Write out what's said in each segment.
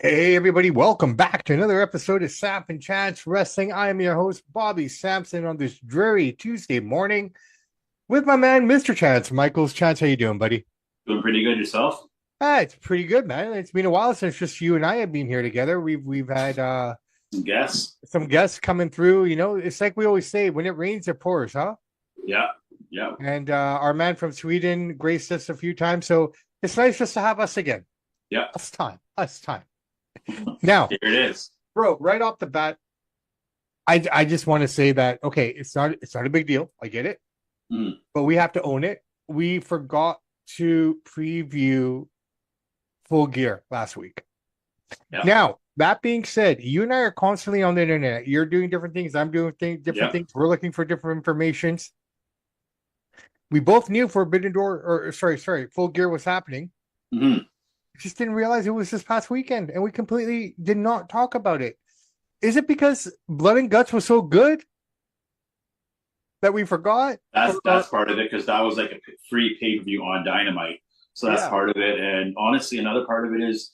Hey everybody, welcome back to another episode of Samp and Chance Wrestling. I am your host, Bobby Sampson, on this dreary Tuesday morning with my man, Mr. Chance. Michaels. Chance, how you doing, buddy? Doing pretty good yourself? It's pretty good, man. It's been a while since just you and I have been here together. We've had Guess. some guests coming through. You know, it's like we always say, when it rains, it pours, huh? Yeah. Yeah. And our man from Sweden graced us a few times, so it's nice just to have us again. Yeah. Us time. Now, Here it is. bro, right off the bat, I just want to say that okay, it's not a big deal. I get it, Mm. but we have to own it. We forgot to preview Full Gear last week. Yeah. Now, that being said, you and I are constantly on the internet. You're doing different things. I'm doing different Yeah. things. We're looking for different informations. We both knew Forbidden Door, or sorry, Full Gear was happening. Hmm. Just didn't realize it was this past weekend, and we completely did not talk about it. Is it because Blood and Guts was so good that we forgot? That's part of it because that was like a free pay per view on Dynamite. So that's Yeah, part of it. And honestly, another part of it is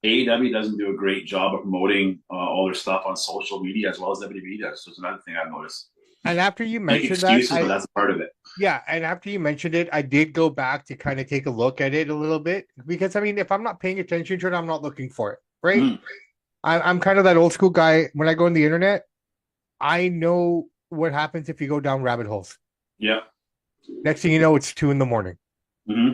AEW doesn't do a great job of promoting all their stuff on social media as well as WWE does. So it's another thing I've noticed. and after you Make mentioned that, excuses, but that's part of it. yeah, and after you mentioned it, I did go back to kind of take a look at it a little bit because I mean, if I'm not paying attention to it, I'm not looking for it, right? Mm. I'm kind of that old school guy. When I go on the internet, I know what happens if you go down rabbit holes. Yeah. Next thing you know, it's 2 a.m. Hmm.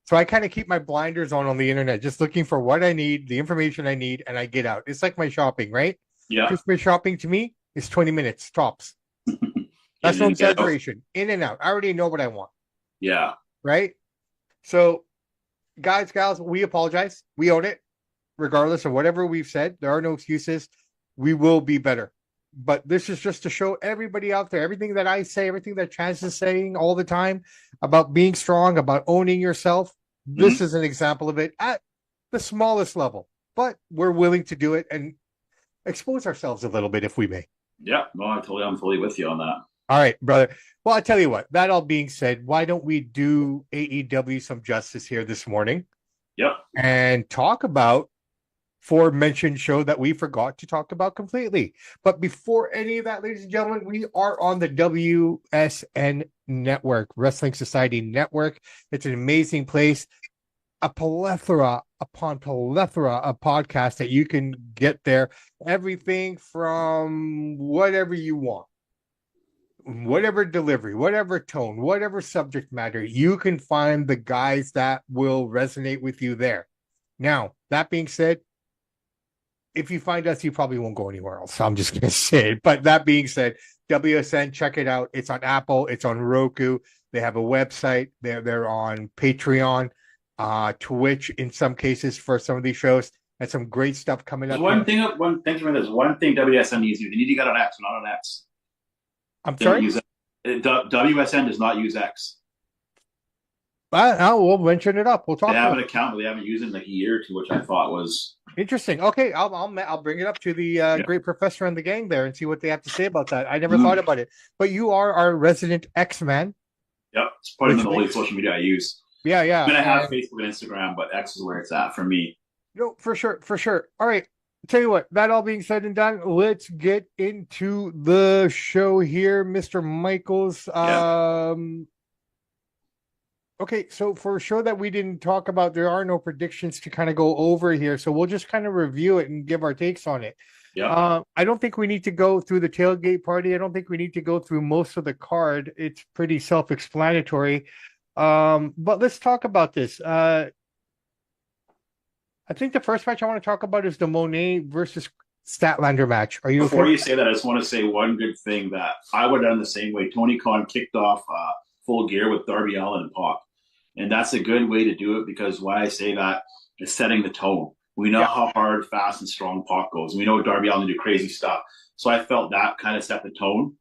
So I kind of keep my blinders on the internet, just looking for what I need, the information I need, and I get out. It's like my shopping, right? Yeah. Christmas shopping to me is 20 minutes tops. That's Get no in, get out. exaggeration. In and out. I already know what I want, Yeah. right? So, guys, gals, we apologize. We own it, regardless of whatever we've said. There are no excuses. We will be better. But this is just to show everybody out there everything that I say, everything that Chance is saying all the time about being strong, about owning yourself. Hmm. This is an example of it at the smallest level, but we're willing to do it and expose ourselves a little bit if we may. Yeah. No, I'm fully with you on that. All right, brother. Well, I tell you what, that all being said, why don't we do AEW some justice here this morning Yep. and talk about aforementioned show that we forgot to talk about completely. But before any of that, ladies and gentlemen, we are on the WSN Network, Wrestling Society Network. It's an amazing place, a plethora upon plethora of podcasts that you can get there. Everything from whatever you want, whatever delivery, whatever tone, whatever subject matter, you can find the guys that will resonate with you there. Now, that being said, if you find us, you probably won't go anywhere else. I'm just gonna say it. But that being said, WSN, check it out. It's on Apple, it's on Roku. They have a website. They're on Patreon, Twitch in some cases for some of these shows, and some great stuff coming There's up here. one thing for there's one thing WSN needs to do. They need to get on X, not on X. I'm They don't sorry. use it. WSN does not use X. We'll mention it up. We'll They talk have about an it. account, but they haven't used it in like a year or two, which I thought was Interesting. Okay, I'll bring it up to the yeah. great professor and the gang there and see what they have to say about that. I never thought Mm-hmm. about it, but you are our resident X man, Yep. It's probably which the only makes social media I use. yeah, I mean, I have yeah. Facebook and Instagram, but X is where it's at for me. No, for sure, for sure. All right. Tell you what, that all being said and done, let's get into the show here, Mr. Michaels. Yeah. Okay, so for a show that we didn't talk about, there are no predictions to kind of go over here. So we'll just kind of review it and give our takes on it. Yeah. I don't think we need to go through the tailgate party. I don't think we need to go through most of the card. It's pretty self-explanatory. But let's talk about this. I think the first match I want to talk about is the Monet versus Statlander match. Are you Before okay? you say that, I just want to say one good thing that I would have done the same way. Tony Khan kicked off Full Gear with Darby Allin and Pac. And that's a good way to do it because why I say that is setting the tone. We know Yeah. how hard, fast, and strong Pac goes. We know Darby Allin do crazy stuff. So I felt that kind of set the tone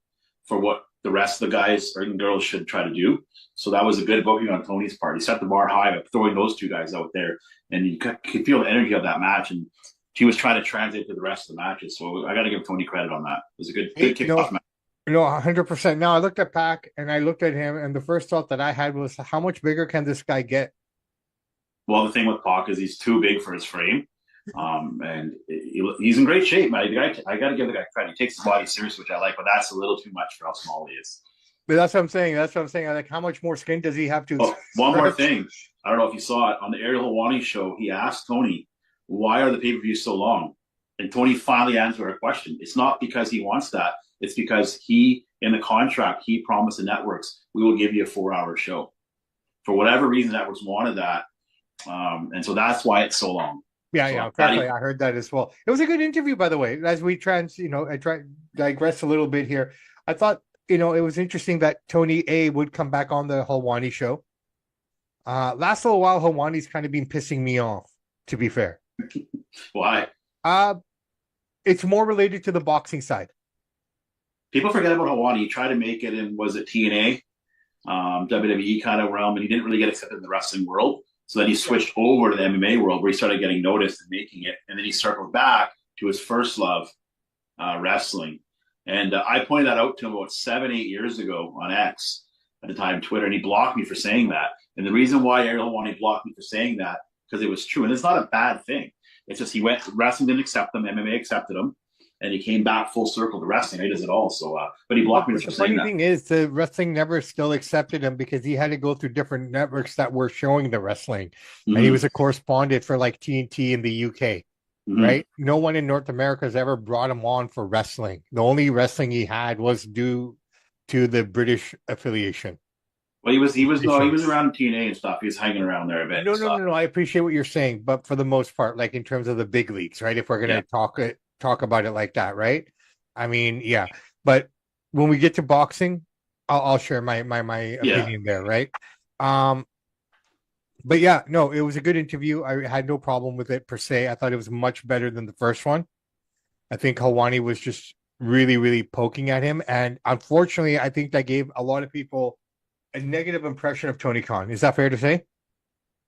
for what the rest of the guys or girls should try to do. So that was a good booking on Tony's part. He set the bar high by throwing those two guys out there. And you could feel the energy of that match. And he was trying to translate to the rest of the matches. So I got to give Tony credit on that. It was a good Hey, kickoff match. 100%. Now I looked at Pac and I looked at him, and the first thought that I had was, how much bigger can this guy get? Well, the thing with Pac is he's too big for his frame. And he's in great shape, man. I got to give the guy credit. He takes his body seriously, which I like, but that's a little too much for how small he is. But that's what I'm saying. That's what I'm saying. Like, how much more skin does he have to Oh, one more stretch? thing. I don't know if you saw it on the Ariel Helwani show. He asked Tony, "Why are the pay per views so long?" And Tony finally answered our question. It's not because he wants that. It's because he, in the contract, he promised the networks, "We will give you a 4 hour show." For whatever reason, networks wanted that, and so that's why it's so long. Yeah, So yeah, exactly. I heard that as well. It was a good interview, by the way. As we I try digress a little bit here. I thought, it was interesting that Tony A would come back on the Helwani show. Last little while, Helwani's kind of been pissing me off, to be fair. why? Uh, it's more related to the boxing side. People forget about Helwani. He tried to make it in, was it TNA, WWE kind of realm, and he didn't really get accepted in the wrestling world. So then he switched over to the MMA world where he started getting noticed and making it. And then he circled back to his first love, wrestling. And I pointed that out to him about 7, 8 years ago on X at the time, Twitter, and he blocked me for saying that. And the reason why Ariel Helwani blocked me for saying that, because it was true. And it's not a bad thing. It's just he went, wrestling didn't accept him, MMA accepted him, and he came back full circle to wrestling. He does it all. So, but he blocked me for saying that. The funny thing is, the wrestling never still accepted him because he had to go through different networks that were showing the wrestling, and he was a correspondent for like TNT in the UK. Right? No one in North America has ever brought him on for wrestling. The only wrestling he had was due to the British affiliation. Well, he was around TNA and stuff. He was hanging around there a bit. No. I appreciate what you're saying, but for the most part, like in terms of the big leagues, right? If we're gonna talk about it like that, right? I mean, yeah. But when we get to boxing, I'll share my opinion there, right? But yeah, no, it was a good interview. I had no problem with it per se. I thought it was much better than the first one. I think Helwani was just really, really poking at him. And unfortunately, I think that gave a lot of people a negative impression of Tony Khan. Is that fair to say?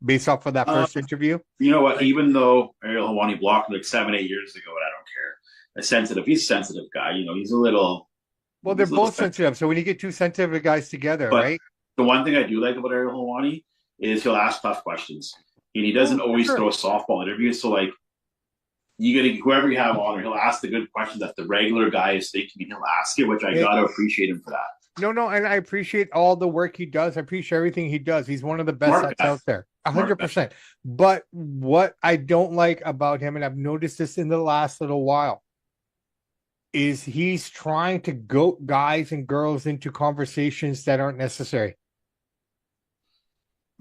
Based off of that first interview? You know what? Even though Ariel Helwani blocked him like 7, 8 years ago, and I don't care. He's a sensitive guy. He's a little. Well, they're both sensitive. So when you get two sensitive guys together, right? The one thing I do like about Ariel Helwani is he'll ask tough questions. And he doesn't always throw softball interviews. So like whoever you have on, he'll ask the good questions that the regular guy is thinking, and he'll ask it, which I gotta appreciate him for that. No, and I appreciate all the work he does. I appreciate everything he does. He's one of the best that's out there. 100%. But what I don't like about him, and I've noticed this in the last little while, is he's trying to goat guys and girls into conversations that aren't necessary.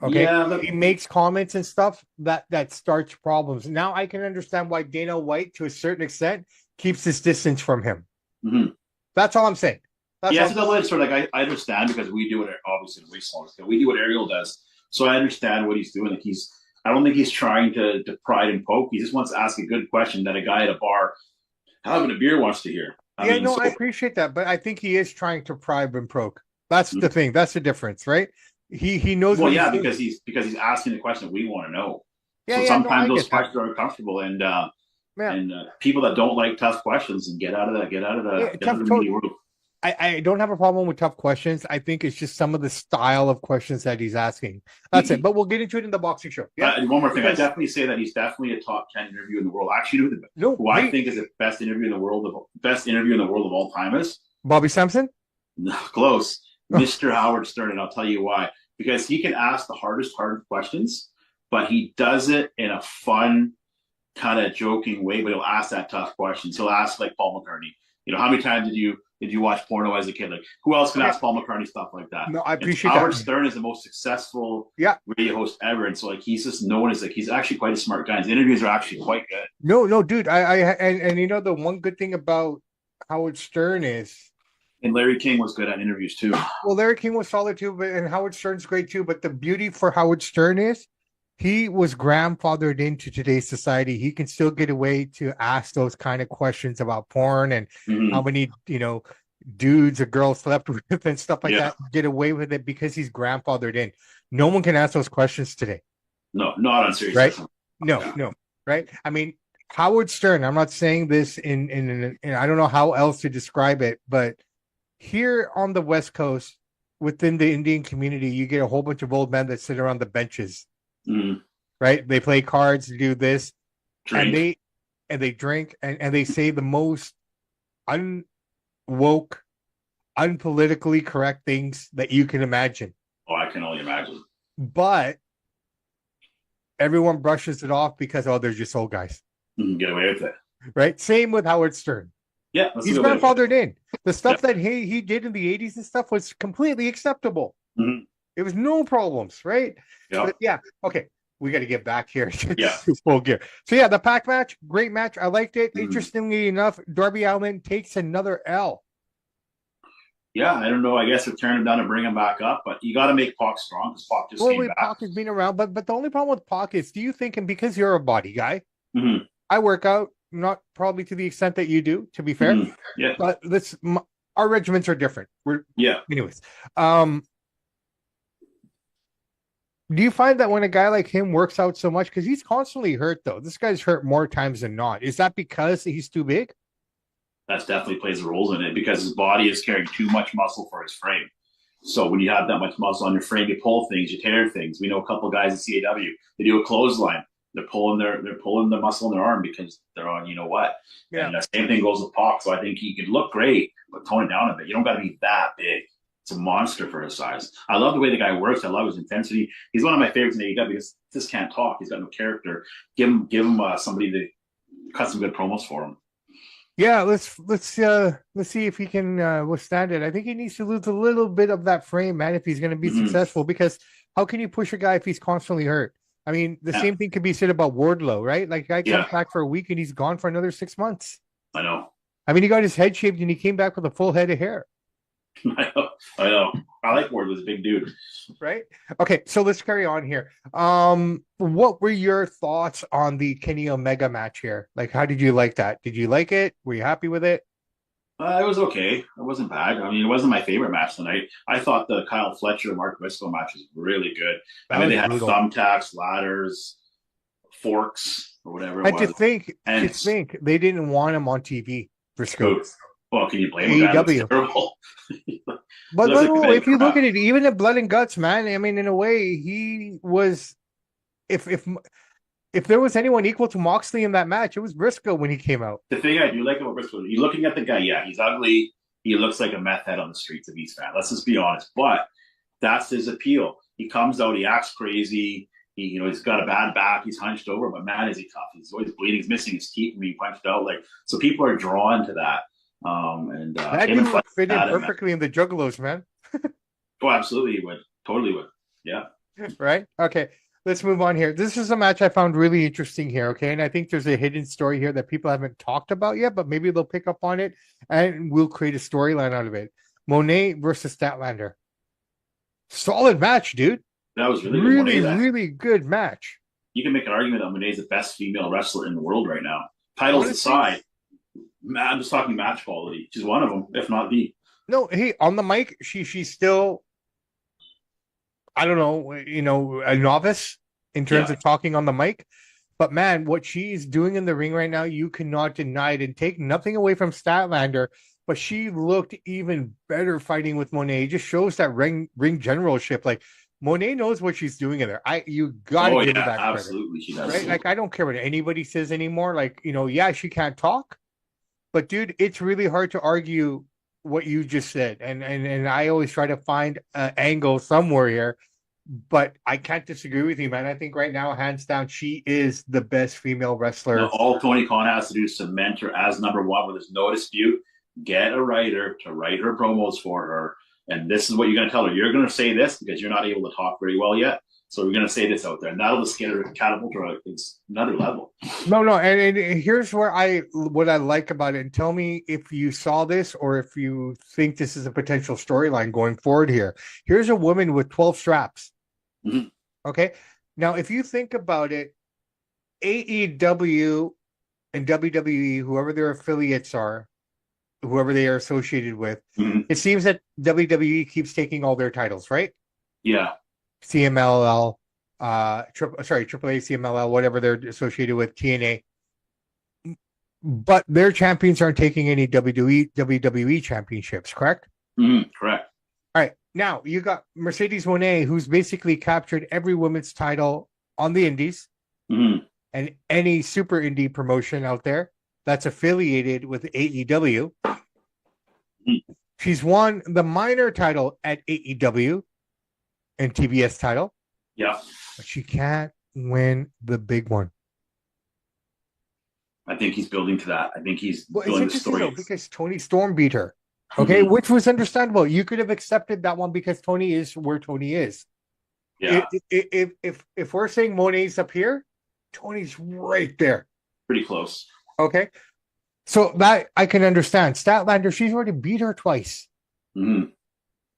Okay, yeah, he makes comments and stuff that starts problems. Now I can understand why Dana White, to a certain extent, keeps his distance from him. Mm-hmm. That's all I'm saying. It's a double-edged sword. Like I understand because we do it obviously in wasteland. We do what Ariel does, so I understand what he's doing. Like I don't think he's trying to pride and poke. He just wants to ask a good question that a guy at a bar having a beer wants to hear. I appreciate that, but I think he is trying to pride and poke. That's the thing. That's the difference, right? He knows. Well, yeah, because he's asking the question we want to know. Yeah, so sometimes those questions are uncomfortable, and people that don't like tough questions and get out of the media world. I don't have a problem with tough questions. I think it's just some of the style of questions that he's asking. That's it. But we'll get into it in the boxing show. Yeah. And one more thing, I definitely say that he's definitely a top 10 interview in the world. Actually, who I think is the best interview in the world of all time is Bobby Sampson. No, close. Mr. Howard Stern, and I'll tell you why. Because he can ask the hardest questions, but he does it in a fun, kind of joking way. But he'll ask that tough question. So he'll ask like Paul McCartney. How many times did you watch porno as a kid? Like, who else can ask Paul McCartney stuff like that? No, I appreciate that. Howard Stern is the most successful radio host ever, and so like he's just known as he's actually quite a smart guy. His interviews are actually quite good. No, dude. And the one good thing about Howard Stern is. And Larry King was good at interviews too. Well, Larry King was solid too, and Howard Stern's great too. But the beauty for Howard Stern is he was grandfathered into today's society. He can still get away to ask those kind of questions about porn and how many, dudes or girls slept with and stuff like that. Get away with it because he's grandfathered in. No one can ask those questions today. No, not on serious. Right? No. Right? I mean, Howard Stern, I'm not saying this in I don't know how else to describe it, but here on the West Coast, within the Indian community, you get a whole bunch of old men that sit around the benches. Right? They play cards, do this. and Drink. they drink and they say the most unwoke, unpolitically correct things that you can imagine. Oh, I can only imagine. But everyone brushes it off because they're just old guys. You can get away with it. Right? Same with Howard Stern. Yeah, that's He's a good way to put it. grandfathered in. The stuff that he did in the 80s and stuff was completely acceptable. Mhm. It was no problems, right? Yeah. But yeah, okay. We got to get back here to Yeah. Full Gear. So yeah, the pack match, great match. I liked it. Mhm. Interestingly enough, Darby Allin takes another L. Yeah, I don't know. I guess they're tearing him down and bring him back up, but you got to make Pac strong because Pac just came back. Pac has been around, but the only problem with Pac is, do you think, and because you're a body guy, Mhm. I work out, not probably to the extent that you do, to be fair. Mhm. Yeah. But our regiments are different. Anyways. Do you find that when a guy like him works out so much, because he's constantly hurt though, this guy's hurt more times than not, is that because he's too big? That definitely plays roles in it because his body is carrying too much muscle for his frame. So when you have that much muscle on your frame, you pull things, you tear things. We know a couple of guys in CAW, they do a clothesline. They're pulling the muscle in their arm because they're on, you know what. Yeah. And the same thing goes with Pac. So I think he could look great, but tone it down a bit. You don't got to be that big. It's a monster for his size. I love the way the guy works. I love his intensity. He's one of my favorites in AEW because he just can't talk. He's got no character. Give him somebody to cut some good promos for him. Yeah, let's see if he can withstand it. I think he needs to lose a little bit of that frame, man, if he's going to be successful. Because how can you push a guy if he's constantly hurt? I mean, the same thing could be said about Wardlow, right? Like, guy comes back for a week and he's gone for another 6 months. I know. I mean, he got his head shaved and he came back with a full head of hair. I know. I like Wardlow's a big dude. Right? Okay, so let's carry on here. What were your thoughts on the Kenny Omega match here? Like, how did you like that? Did you like it? Were you happy with it? It was okay. It wasn't bad. I mean, it wasn't my favorite match tonight. I thought the Kyle Fletcher Mark Briscoe match was really good. I mean, they had thumbtacks, ladders, forks, or whatever it was. To think they didn't want him on TV for Scoop. Well, can you blame AEW? But no, if you look at it, even at Blood and Guts, man, I mean, in a way, he was. If there was anyone equal to Moxley in that match, it was Briscoe when he came out. The thing I do like about Briscoe, you're looking at the guy, he's ugly. He looks like a meth head on the streets of East Van. Let's just be honest. But that's his appeal. He comes out, he acts crazy. He's got a bad back. He's hunched over, but man, is he tough. He's always bleeding. He's missing his teeth and being punched out. So people are drawn to that. That dude would fit in perfectly in the Juggalos, man. Oh, absolutely, he would. Totally would. Yeah. Right? Okay. Let's move on here. This is a match I found really interesting here, okay? And I think there's a hidden story here that people haven't talked about yet, but maybe they'll pick up on it and we'll create a storyline out of it. Monet versus Statlander. Solid match, dude. That was really good. Really good match. You can make an argument that Monet's the best female wrestler in the world right now. Titles aside, I'm just talking match quality. She's one of them, if not the. No, hey, on the mic, she's still, I don't know, a novice in terms of talking on the mic. But man, what she's doing in the ring right now, you cannot deny it. And take nothing away from Statlander, but she looked even better fighting with Monet. It just shows that ring generalship. Like, Monet knows what she's doing in there. You gotta give her that credit. Absolutely, she does. Right? Like, I don't care what anybody says anymore. Like, she can't talk, but dude, it's really hard to argue what you just said. And I always try to find an angle somewhere here, but I can't disagree with you, man. I think right now, hands down, she is the best female wrestler. All Tony Khan has to do is cement her as number one, where there's no dispute. Get a writer to write her promos for her. And this is what you're going to tell her. You're going to say this because you're not able to talk very well yet. So we're going to say this out there. And that'll just get her catapult her another level. No. And here's what I like about it. And tell me if you saw this or if you think this is a potential storyline going forward here. Here's a woman with 12 straps. Mm-hmm. Okay. Now, if you think about it, AEW and WWE, whoever their affiliates are, whoever they are associated with, it seems that WWE keeps taking all their titles, right? Yeah. CMLL, AAA, CMLL, whatever they're associated with, TNA. But their champions aren't taking any WWE championships, correct? Correct. All right. Now, you got Mercedes Moné, who's basically captured every women's title on the indies. and any super indie promotion out there that's affiliated with AEW. She's won the minor title at AEW and TBS title. Yeah. But she can't win the big one. I think he's building to that. I think he's Well, it's building the interesting story. though, because Tony Storm beat her. Okay, which was understandable. You could have accepted that one because Tony is where Tony is. Yeah. If we're saying Monet's up here, Tony's right there. Pretty close. Okay. So that I can understand. Statlander, she's already beat her twice. Mm-hmm.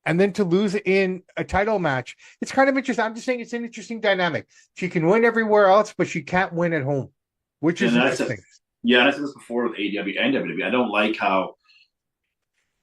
And then to lose in a title match, it's kind of interesting. I'm just saying it's an interesting dynamic. She can win everywhere else, but she can't win at home, which is interesting. Yeah, and I said this before with AEW and WWE. I don't like how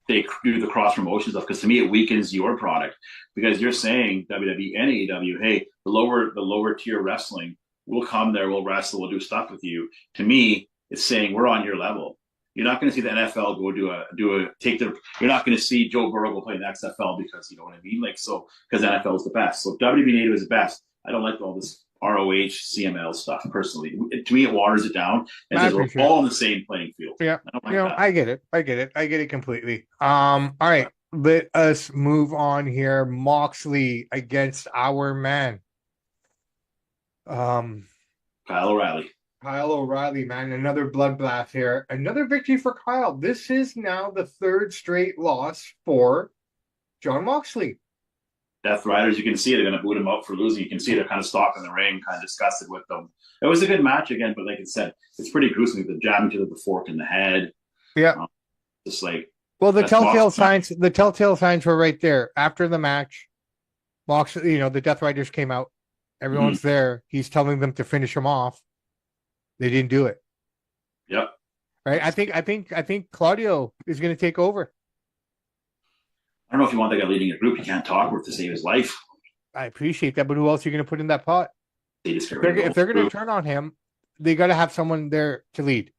they do the cross promotion stuff because to me it weakens your product because you're saying WWE and AEW, hey, the lower tier wrestling, we'll come there, we'll wrestle, we'll do stuff with you. To me, it's saying we're on your level. You're not going to see the NFL go you're not going to see Joe Burrow go play in the XFL because you know what I mean? Like, so, because NFL is the best. So if WWE Native is the best, I don't like all this ROH, CML stuff personally. To me, it waters it down and says we're all on the same playing field. Yeah. I get it. I get it completely. All right. Let us move on here. Moxley against our man. Kyle O'Reilly. Kyle O'Reilly, man, another bloodbath here. Another victory for Kyle. This is now the third straight loss for Jon Moxley. Death Riders, you can see it. They're going to boot him out for losing. You can see they're kind of stalking the ring, kind of disgusted with them. It was a good match again, but like I said, it's pretty gruesome. The jabbing to the fork in the head. Yeah. Just like. Well, the telltale signs were right there. After the match, Moxley, the Death Riders came out. Everyone's there. He's telling them to finish him off. They didn't do it. Yep. Right. I think Claudio is going to take over. I don't know if you want that guy leading a group. He can't talk worth to save his life. I appreciate that, but who else are you going to put in that pot? If they're going to turn on him, they got to have someone there to lead.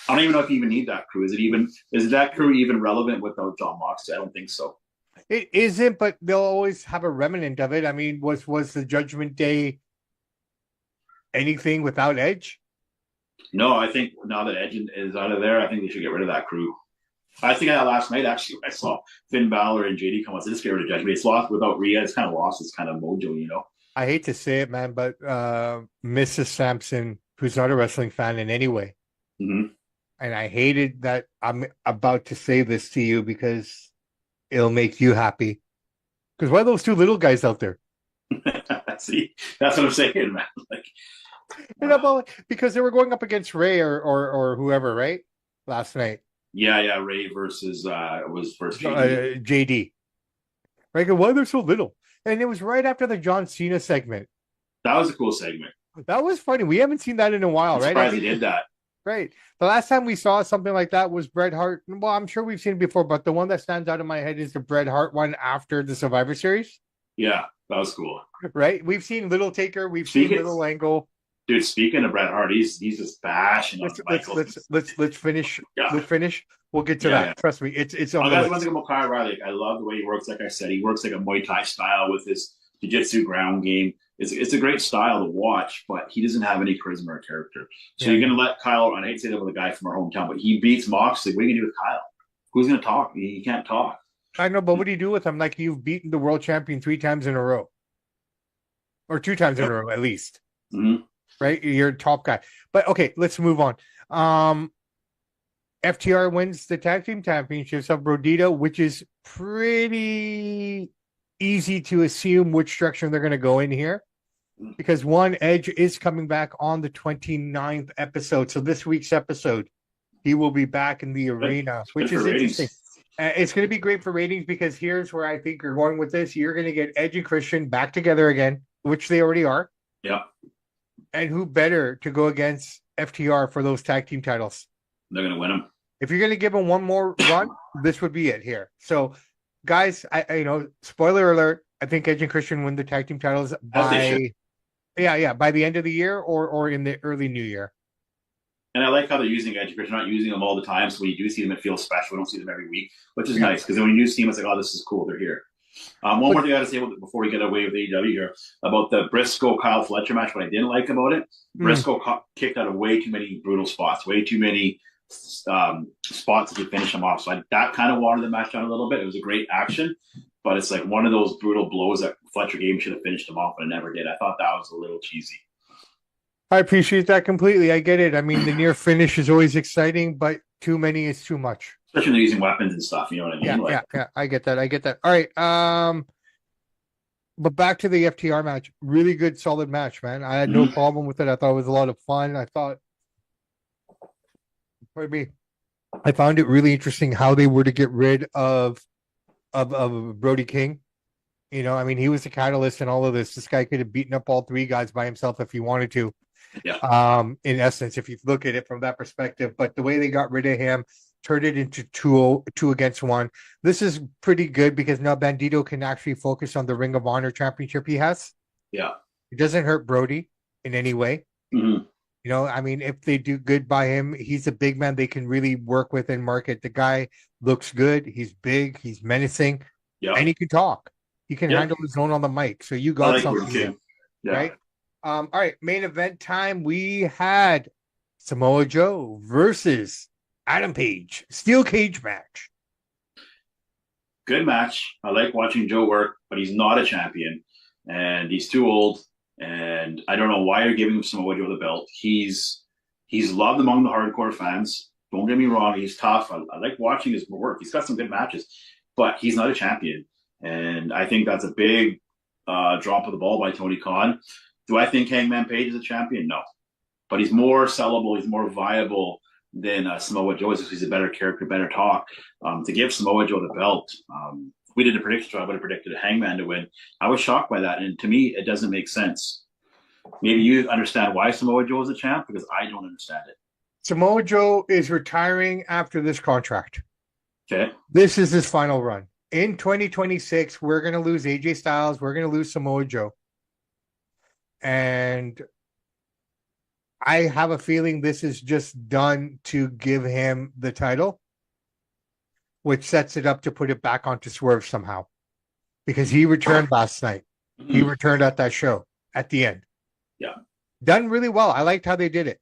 I don't even know if you even need that crew. Is that crew even relevant without Jon Moxley? I don't think so. It isn't, but they'll always have a remnant of it. I mean, was the Judgment Day anything without Edge? No, I think now that Edge is out of there, I think they should get rid of that crew. I think last night, actually, I saw Finn Balor and JD come out. So just get rid of Judgment. It's lost without Rhea. It's kind of lost. It's kind of mojo, I hate to say it, man, but Mrs. Sampson, who's not a wrestling fan in any way, and I hated that I'm about to say this to you because it'll make you happy. Because why are those two little guys out there? See, that's what I'm saying, man. Because they were going up against Ray or whoever, right? Last night. Yeah, Ray versus JD. JD. Right? Why they're so little? And it was right after the John Cena segment. That was a cool segment. That was funny. We haven't seen that in a while, right? Surprised they did that. Right. The last time we saw something like that was Bret Hart. Well, I'm sure we've seen it before, but the one that stands out in my head is the Bret Hart one after the Survivor Series. Yeah, that was cool. Right? We've seen Little Taker. We've seen Little Angle. Dude, speaking of Bret Hart, he's just bashing on Michael. Let's finish. Yeah. Let's finish. We'll get to that. Yeah. Trust me, it's. One thing about Kyle O'Reilly, I love the way he works. Like I said, he works like a Muay Thai style with his jiu-jitsu ground game. It's a great style to watch, but he doesn't have any charisma or character. So you're going to let Kyle, and I hate to say that with a guy from our hometown, but he beats Moxley. What are you going to do with Kyle? Who's going to talk? He can't talk. I know, but what do you do with him? Like, you've beaten the world champion 3 times in a row. Or 2 times in a row, at least. Mm-hmm. Right? You're a top guy. But, okay, let's move on. FTR wins the tag team championships of Brodito, which is pretty easy to assume which direction they're going to go in here. Because Edge is coming back on the 29th episode. So this week's episode, he will be back in the arena, which is interesting. It's going to be great for ratings because here's where I think you're going with this. You're going to get Edge and Christian back together again, which they already are. Yeah. And who better to go against FTR for those tag team titles? They're going to win them. If you're going to give them one more run, this would be it here. So, guys, I spoiler alert, I think Edge and Christian win the tag team titles by the end of the year or in the early new year. And I like how they're using Edge because they're not using them all the time. So when you do see them, it feels special. We don't see them every week, which is nice because when you do see them, it's like, oh, this is cool. They're here. One But more thing I got to say before we get away with AEW here about the Briscoe Kyle Fletcher match. What I didn't like about it, mm, Briscoe kicked out of way too many brutal spots, way too many spots to finish him off. So that kind of watered the match down a little bit. It was a great action, but it's like one of those brutal blows that Fletcher gave him should have finished him off, but it never did. I thought that was a little cheesy. I appreciate that completely. I get it. I mean, the near finish is always exciting, but too many is too much. Especially when they're using weapons and stuff. You know what I mean? Yeah, Like, yeah, yeah. I get that. I get that. All right. But back to the FTR match. Really good, solid match, man. I had no problem with it. I thought it was a lot of fun. I thought, pardon me, I found it really interesting how they were to get rid of Brody King. You know, I mean, he was the catalyst in all of this. This guy could have beaten up all three guys by himself if he wanted to. yeah, In essence, if you look at it from that perspective, but the way they got rid of him, turned it into two against one. This is pretty good because now Bandito can actually focus on the Ring of Honor championship he has. yeah. It doesn't hurt Brody in any way. Mm-hmm. You know, I mean, if they do good by him, he's a big man they can really work with and market. The guy looks good. He's big. He's menacing, Yeah, and he can talk. He can yeah. handle his own on the mic. So you I got like something Brody there, King. Yeah. right? All right, main event time. We had Samoa Joe versus Adam Page, steel cage match. Good match. I like watching Joe work, but he's not a champion, and he's too old. And I don't know why you're giving him Samoa Joe the belt. He's loved among the hardcore fans. Don't get me wrong, he's tough. I like watching his work. He's got some good matches, but he's not a champion, and I think that's a big drop of the ball by Tony Khan. Do I think Hangman Page is a champion? No, but he's more sellable. He's more viable than Samoa Joe is. He's a better character, better talk. To give Samoa Joe the belt, if we did a prediction show, I would have predicted Hangman to win. I was shocked by that, and to me, it doesn't make sense. Maybe you understand why Samoa Joe is a champ because I don't understand it. Samoa Joe is retiring after this contract. Okay. This is his final run. In 2026, we're going to lose AJ Styles. We're going to lose Samoa Joe. And I have a feeling this is just done to give him the title, which sets it up to put it back onto Swerve somehow. Because he returned last night. He returned at that show at the end. Yeah. Done really well. I liked how they did it.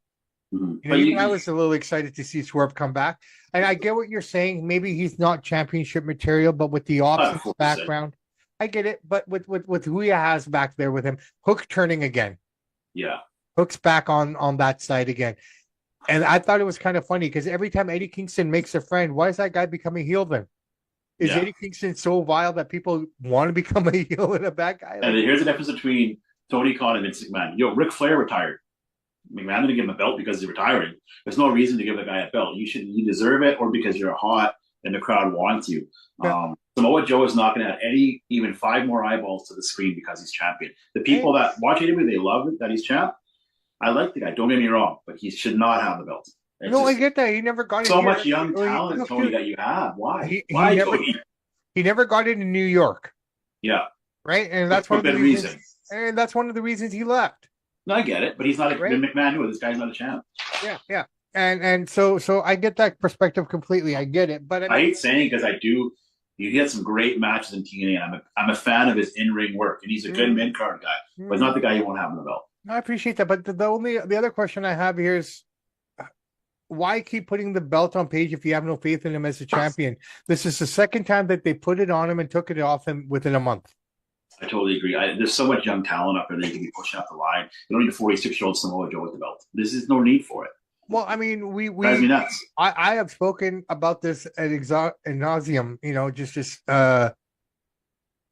Mm-hmm. You know, even I was a little excited to see Swerve come back. And I get what you're saying. Maybe he's not championship material, but with the options background, I get it. But with who he has back there with him, Hook turning again. Yeah. Hook's back on that side again. And I thought it was kind of funny because every time Eddie Kingston makes a friend, why is that guy becoming heel then? Is Eddie Kingston so vile that people want to become a heel and a bad guy? And here's the difference between Tony Khan and Vince McMahon. Ric Flair retired. McMahon didn't give him a belt because he's retiring. There's no reason to give the guy a belt. You deserve it, or because you're hot and the crowd wants you. Yeah. Samoa Joe is not going to add even 5 more eyeballs to the screen because he's champion. The people that watch AEW, they love it that he's champ. I like the guy. Don't get me wrong, but he should not have the belt. I get that. He never got it. So much young talent, Tony, that you have. Why? Why, Tony? He never got it in New York. Yeah. Right? And that's one of the reasons. And that's one of the reasons he left. No, I get it, but he's not a McMahon knew it. This guy's not a champ. Yeah, yeah. And so I get that perspective completely. I get it. But I hate saying because I do. He had some great matches in TNA, and I'm a fan of his in-ring work, and he's a good mid-card guy, but he's not the guy you want to have in the belt. I appreciate that, but the other question I have here is why keep putting the belt on Page if you have no faith in him as a champion? This is the second time that they put it on him and took it off him within a month. I totally agree. There's so much young talent up there that you can be pushing up the line. You don't need a 46-year-old Samoa Joe with the belt. This is no need for it. Well, I mean, drives me nuts. I have spoken about this ad nauseum. You know, just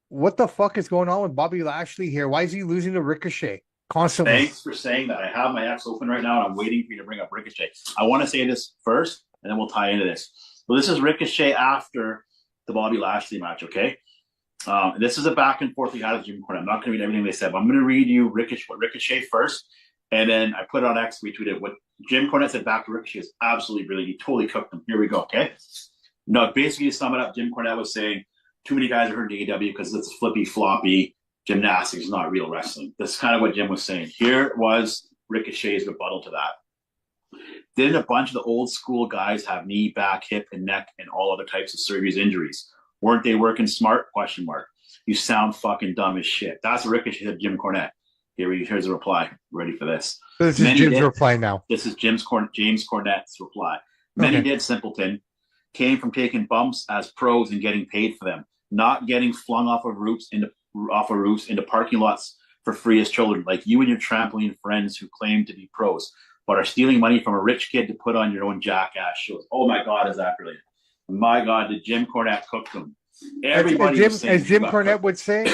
what the fuck is going on with Bobby Lashley here? Why is he losing to Ricochet constantly? Thanks for saying that. I have my X open right now, and I'm waiting for you to bring up Ricochet. I want to say this first, and then we'll tie into this. So this is Ricochet after the Bobby Lashley match, okay? This is a back and forth we had with Jim Cornette. I'm not going to read everything they said, but I'm going to read you Ricochet first, and then I put it on X, retweeted what Jim Cornette said back to Ricochet is absolutely brilliant. He totally cooked them. Here we go, okay? No, basically to sum it up, Jim Cornette was saying too many guys are hurt in AEW because it's flippy floppy gymnastics, not real wrestling. That's kind of what Jim was saying. Here was Ricochet's rebuttal to that. Didn't a bunch of the old school guys have knee, back, hip, and neck, and all other types of surgeries, injuries? Weren't they working smart? Question mark. You sound fucking dumb as shit. That's what Ricochet said to Jim Cornette. Here's a reply. Ready for this. This is Jim's reply now. This is James Cornette's reply. Many Okay. did, simpleton. Came from taking bumps as pros and getting paid for them, not getting flung off of roofs into parking lots for free as children, like you and your trampoline friends who claim to be pros, but are stealing money from a rich kid to put on your own jackass shows. Oh my God, is that brilliant? My God, did Jim Cornette cook them? Everybody as Jim Cornette would say,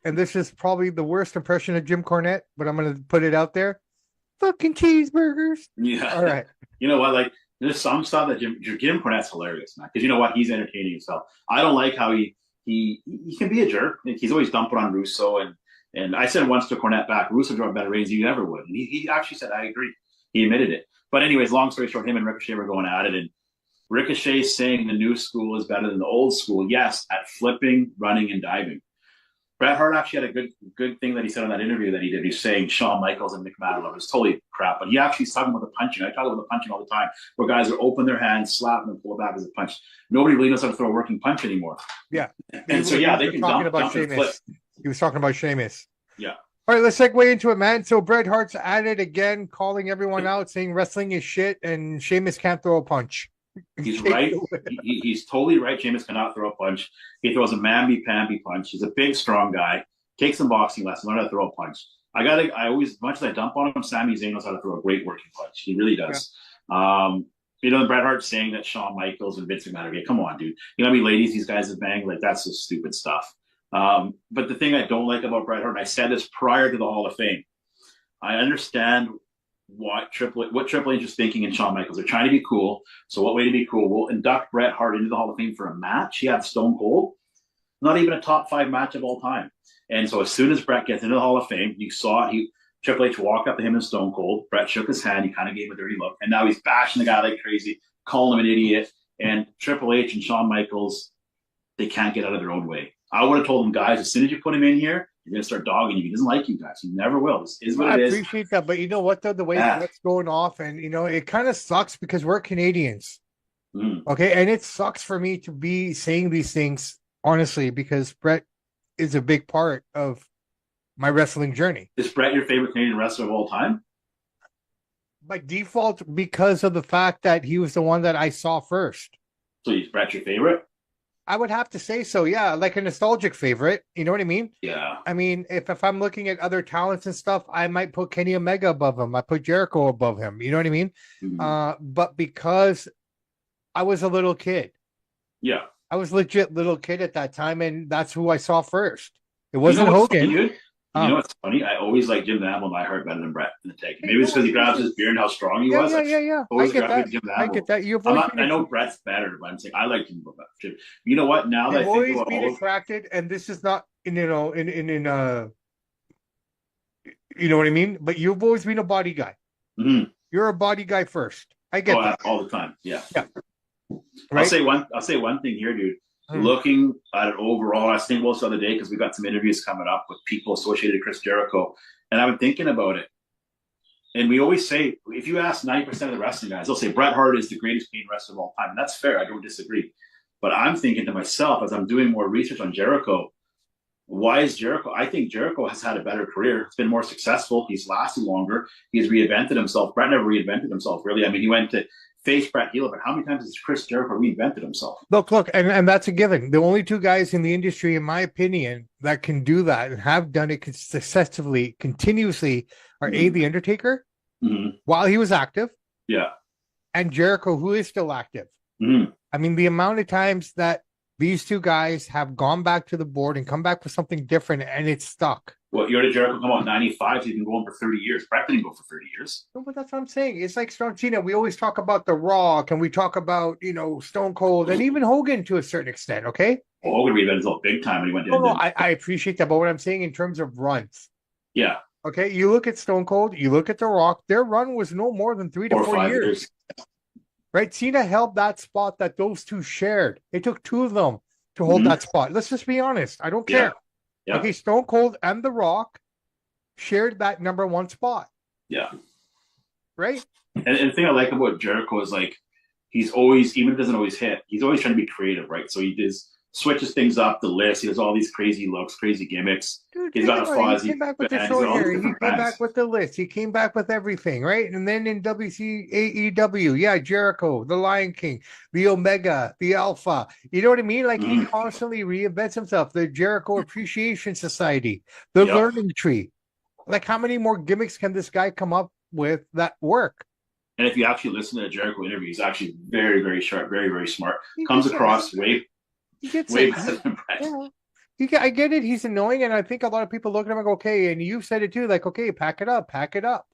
and this is probably the worst impression of Jim Cornette, but I'm going to put it out there. Fucking cheeseburgers. Yeah. All right. You know what? Like, there's some stuff that Jim Cornette's hilarious, man. Because you know what? He's entertaining himself. I don't like how he can be a jerk. Like, he's always dumping on Russo. And I said once to Cornette back, Russo drove better ratings than you ever would. And he actually said, I agree. He admitted it. But anyways, long story short, him and Ricochet were going at it. And Ricochet saying the new school is better than the old school. Yes, at flipping, running, and diving. Bret Hart actually had a good thing that he said on that interview that he did. He's saying Shawn Michaels and McMahon. It was totally crap, but he actually's talking about the punching. I talk about the punching all the time, where guys are open their hands, slap them, and pull it back as a punch. Nobody really knows how to throw a working punch anymore. Yeah, and so yeah, they can dump and flip. He was talking about Sheamus. Yeah. All right, let's segue into it, man. So Bret Hart's at it again, calling everyone out, saying wrestling is shit, and Sheamus can't throw a punch. He's right. He's totally right. Sheamus cannot throw a punch. He throws a mamby-pamby punch. He's a big, strong guy. Take some boxing lessons. Learn how to throw a punch. I always, as much as I dump on him, Sami Zayn knows how to throw a great working punch. He really does. Yeah. Bret Hart saying that Shawn Michaels and Vince McMahon are gay. Come on, dude. You know how many ladies these guys have banged? Like, that's just stupid stuff. But the thing I don't like about Bret Hart, and I said this prior to the Hall of Fame, I understand what Triple H is thinking in Shawn Michaels. They're trying to be cool. So what way to be cool? We'll induct Bret Hart into the Hall of Fame for a match. He had Stone Cold. Not even a top 5 match of all time. And so as soon as Bret gets into the Hall of Fame, you saw it. Triple H walked up to him and Stone Cold. Bret shook his hand. He kind of gave him a dirty look. And now he's bashing the guy like crazy, calling him an idiot. And Triple H and Shawn Michaels, they can't get out of their own way. I would have told them, guys, as soon as you put him in here, you're going to start dogging you. He doesn't like you guys. He never will. This is what it is. I appreciate that. But you know what, though? The way that's going off, and, you know, it kind of sucks because we're Canadians. Okay? And it sucks for me to be saying these things, honestly, because Bret is a big part of my wrestling journey. Is Bret your favorite Canadian wrestler of all time? By default, because of the fact that he was the one that I saw first. So is Bret your favorite? I would have to say so, yeah. Like a nostalgic favorite. You know what I mean? Yeah. I mean, if I'm looking at other talents and stuff, I might put Kenny Omega above him. I put Jericho above him. You know what I mean? Mm-hmm. But because I was a little kid. Yeah. I was legit little kid at that time, and that's who I saw first. It wasn't Hogan. Funny, you know what's funny? I always like Jim Navel and I heart better than Bret in the tag. Maybe it's because he grabs his beard and how strong he was. Yeah. I get that. I know Bret's better, but I'm saying I like Jim. You know what? Now that I've always been attracted, and this is not you know what I mean. But you've always been a body guy. Mm-hmm. You're a body guy first. I get that all the time. Yeah. Right? I'll say one thing here, dude. Looking at it overall, I was thinking about this the other day because we got some interviews coming up with people associated with Chris Jericho, and I've been thinking about it. And we always say, if you ask 90% of the wrestling guys, they'll say Bret Hart is the greatest Canadian wrestler of all time, and that's fair. I don't disagree. But I'm thinking to myself as I'm doing more research on Jericho, why is Jericho? I think Jericho has had a better career. It's been more successful. He's lasted longer. He's reinvented himself. Bret never reinvented himself, really. I mean, he went to face Bret heel, but how many times has Chris Jericho reinvented himself? Look, and that's a given. The only two guys in the industry, in my opinion, that can do that and have done it successfully, continuously, are The Undertaker, while he was active, and Jericho, who is still active. I mean, the amount of times that these two guys have gone back to the board and come back with something different, and it's stuck. Well, you heard Jericho come out in 95, so he's been going for 30 years. Bret didn't go for 30 years. No, but that's what I'm saying. It's like Strong Cena. We always talk about The Rock, and we talk about, Stone Cold, and even Hogan to a certain extent, okay? Well, Hogan reinvented himself big time when he went to No, I appreciate that, but what I'm saying in terms of runs. Yeah. Okay, you look at Stone Cold, you look at The Rock, their run was no more than 3 to 4 years. Right? Cena held that spot that those two shared. It took two of them to hold that spot. Let's just be honest. I don't care. Yeah. Okay, Stone Cold and The Rock shared that number one spot. Yeah. Right? And the thing I like about Jericho is like he's always, even if it doesn't always hit, he's always trying to be creative, right? So he does switches things up. The list. He has all these crazy looks, crazy gimmicks. Dude, He's think got a about it. He Fozzy came back with the band. He's short got all these hair. He different came back brands. with the list. He came back with everything, right? And then in WC AEW, yeah, Jericho, the Lion King, the Omega, the Alpha. You know what I mean? Like he Mm-hmm. constantly reinvents himself. The Jericho Appreciation Society, the Yep. Learning Tree. Like how many more gimmicks can this guy come up with that work? And if you actually listen to a Jericho interview, he's actually very, very sharp, very, very smart. He Comes gets it, man. across way, He gets way it. better than Brett. Yeah. I get it. He's annoying, and I think a lot of people look at him and go, "Okay," and you said it too, like, "Okay, pack it up, pack it up."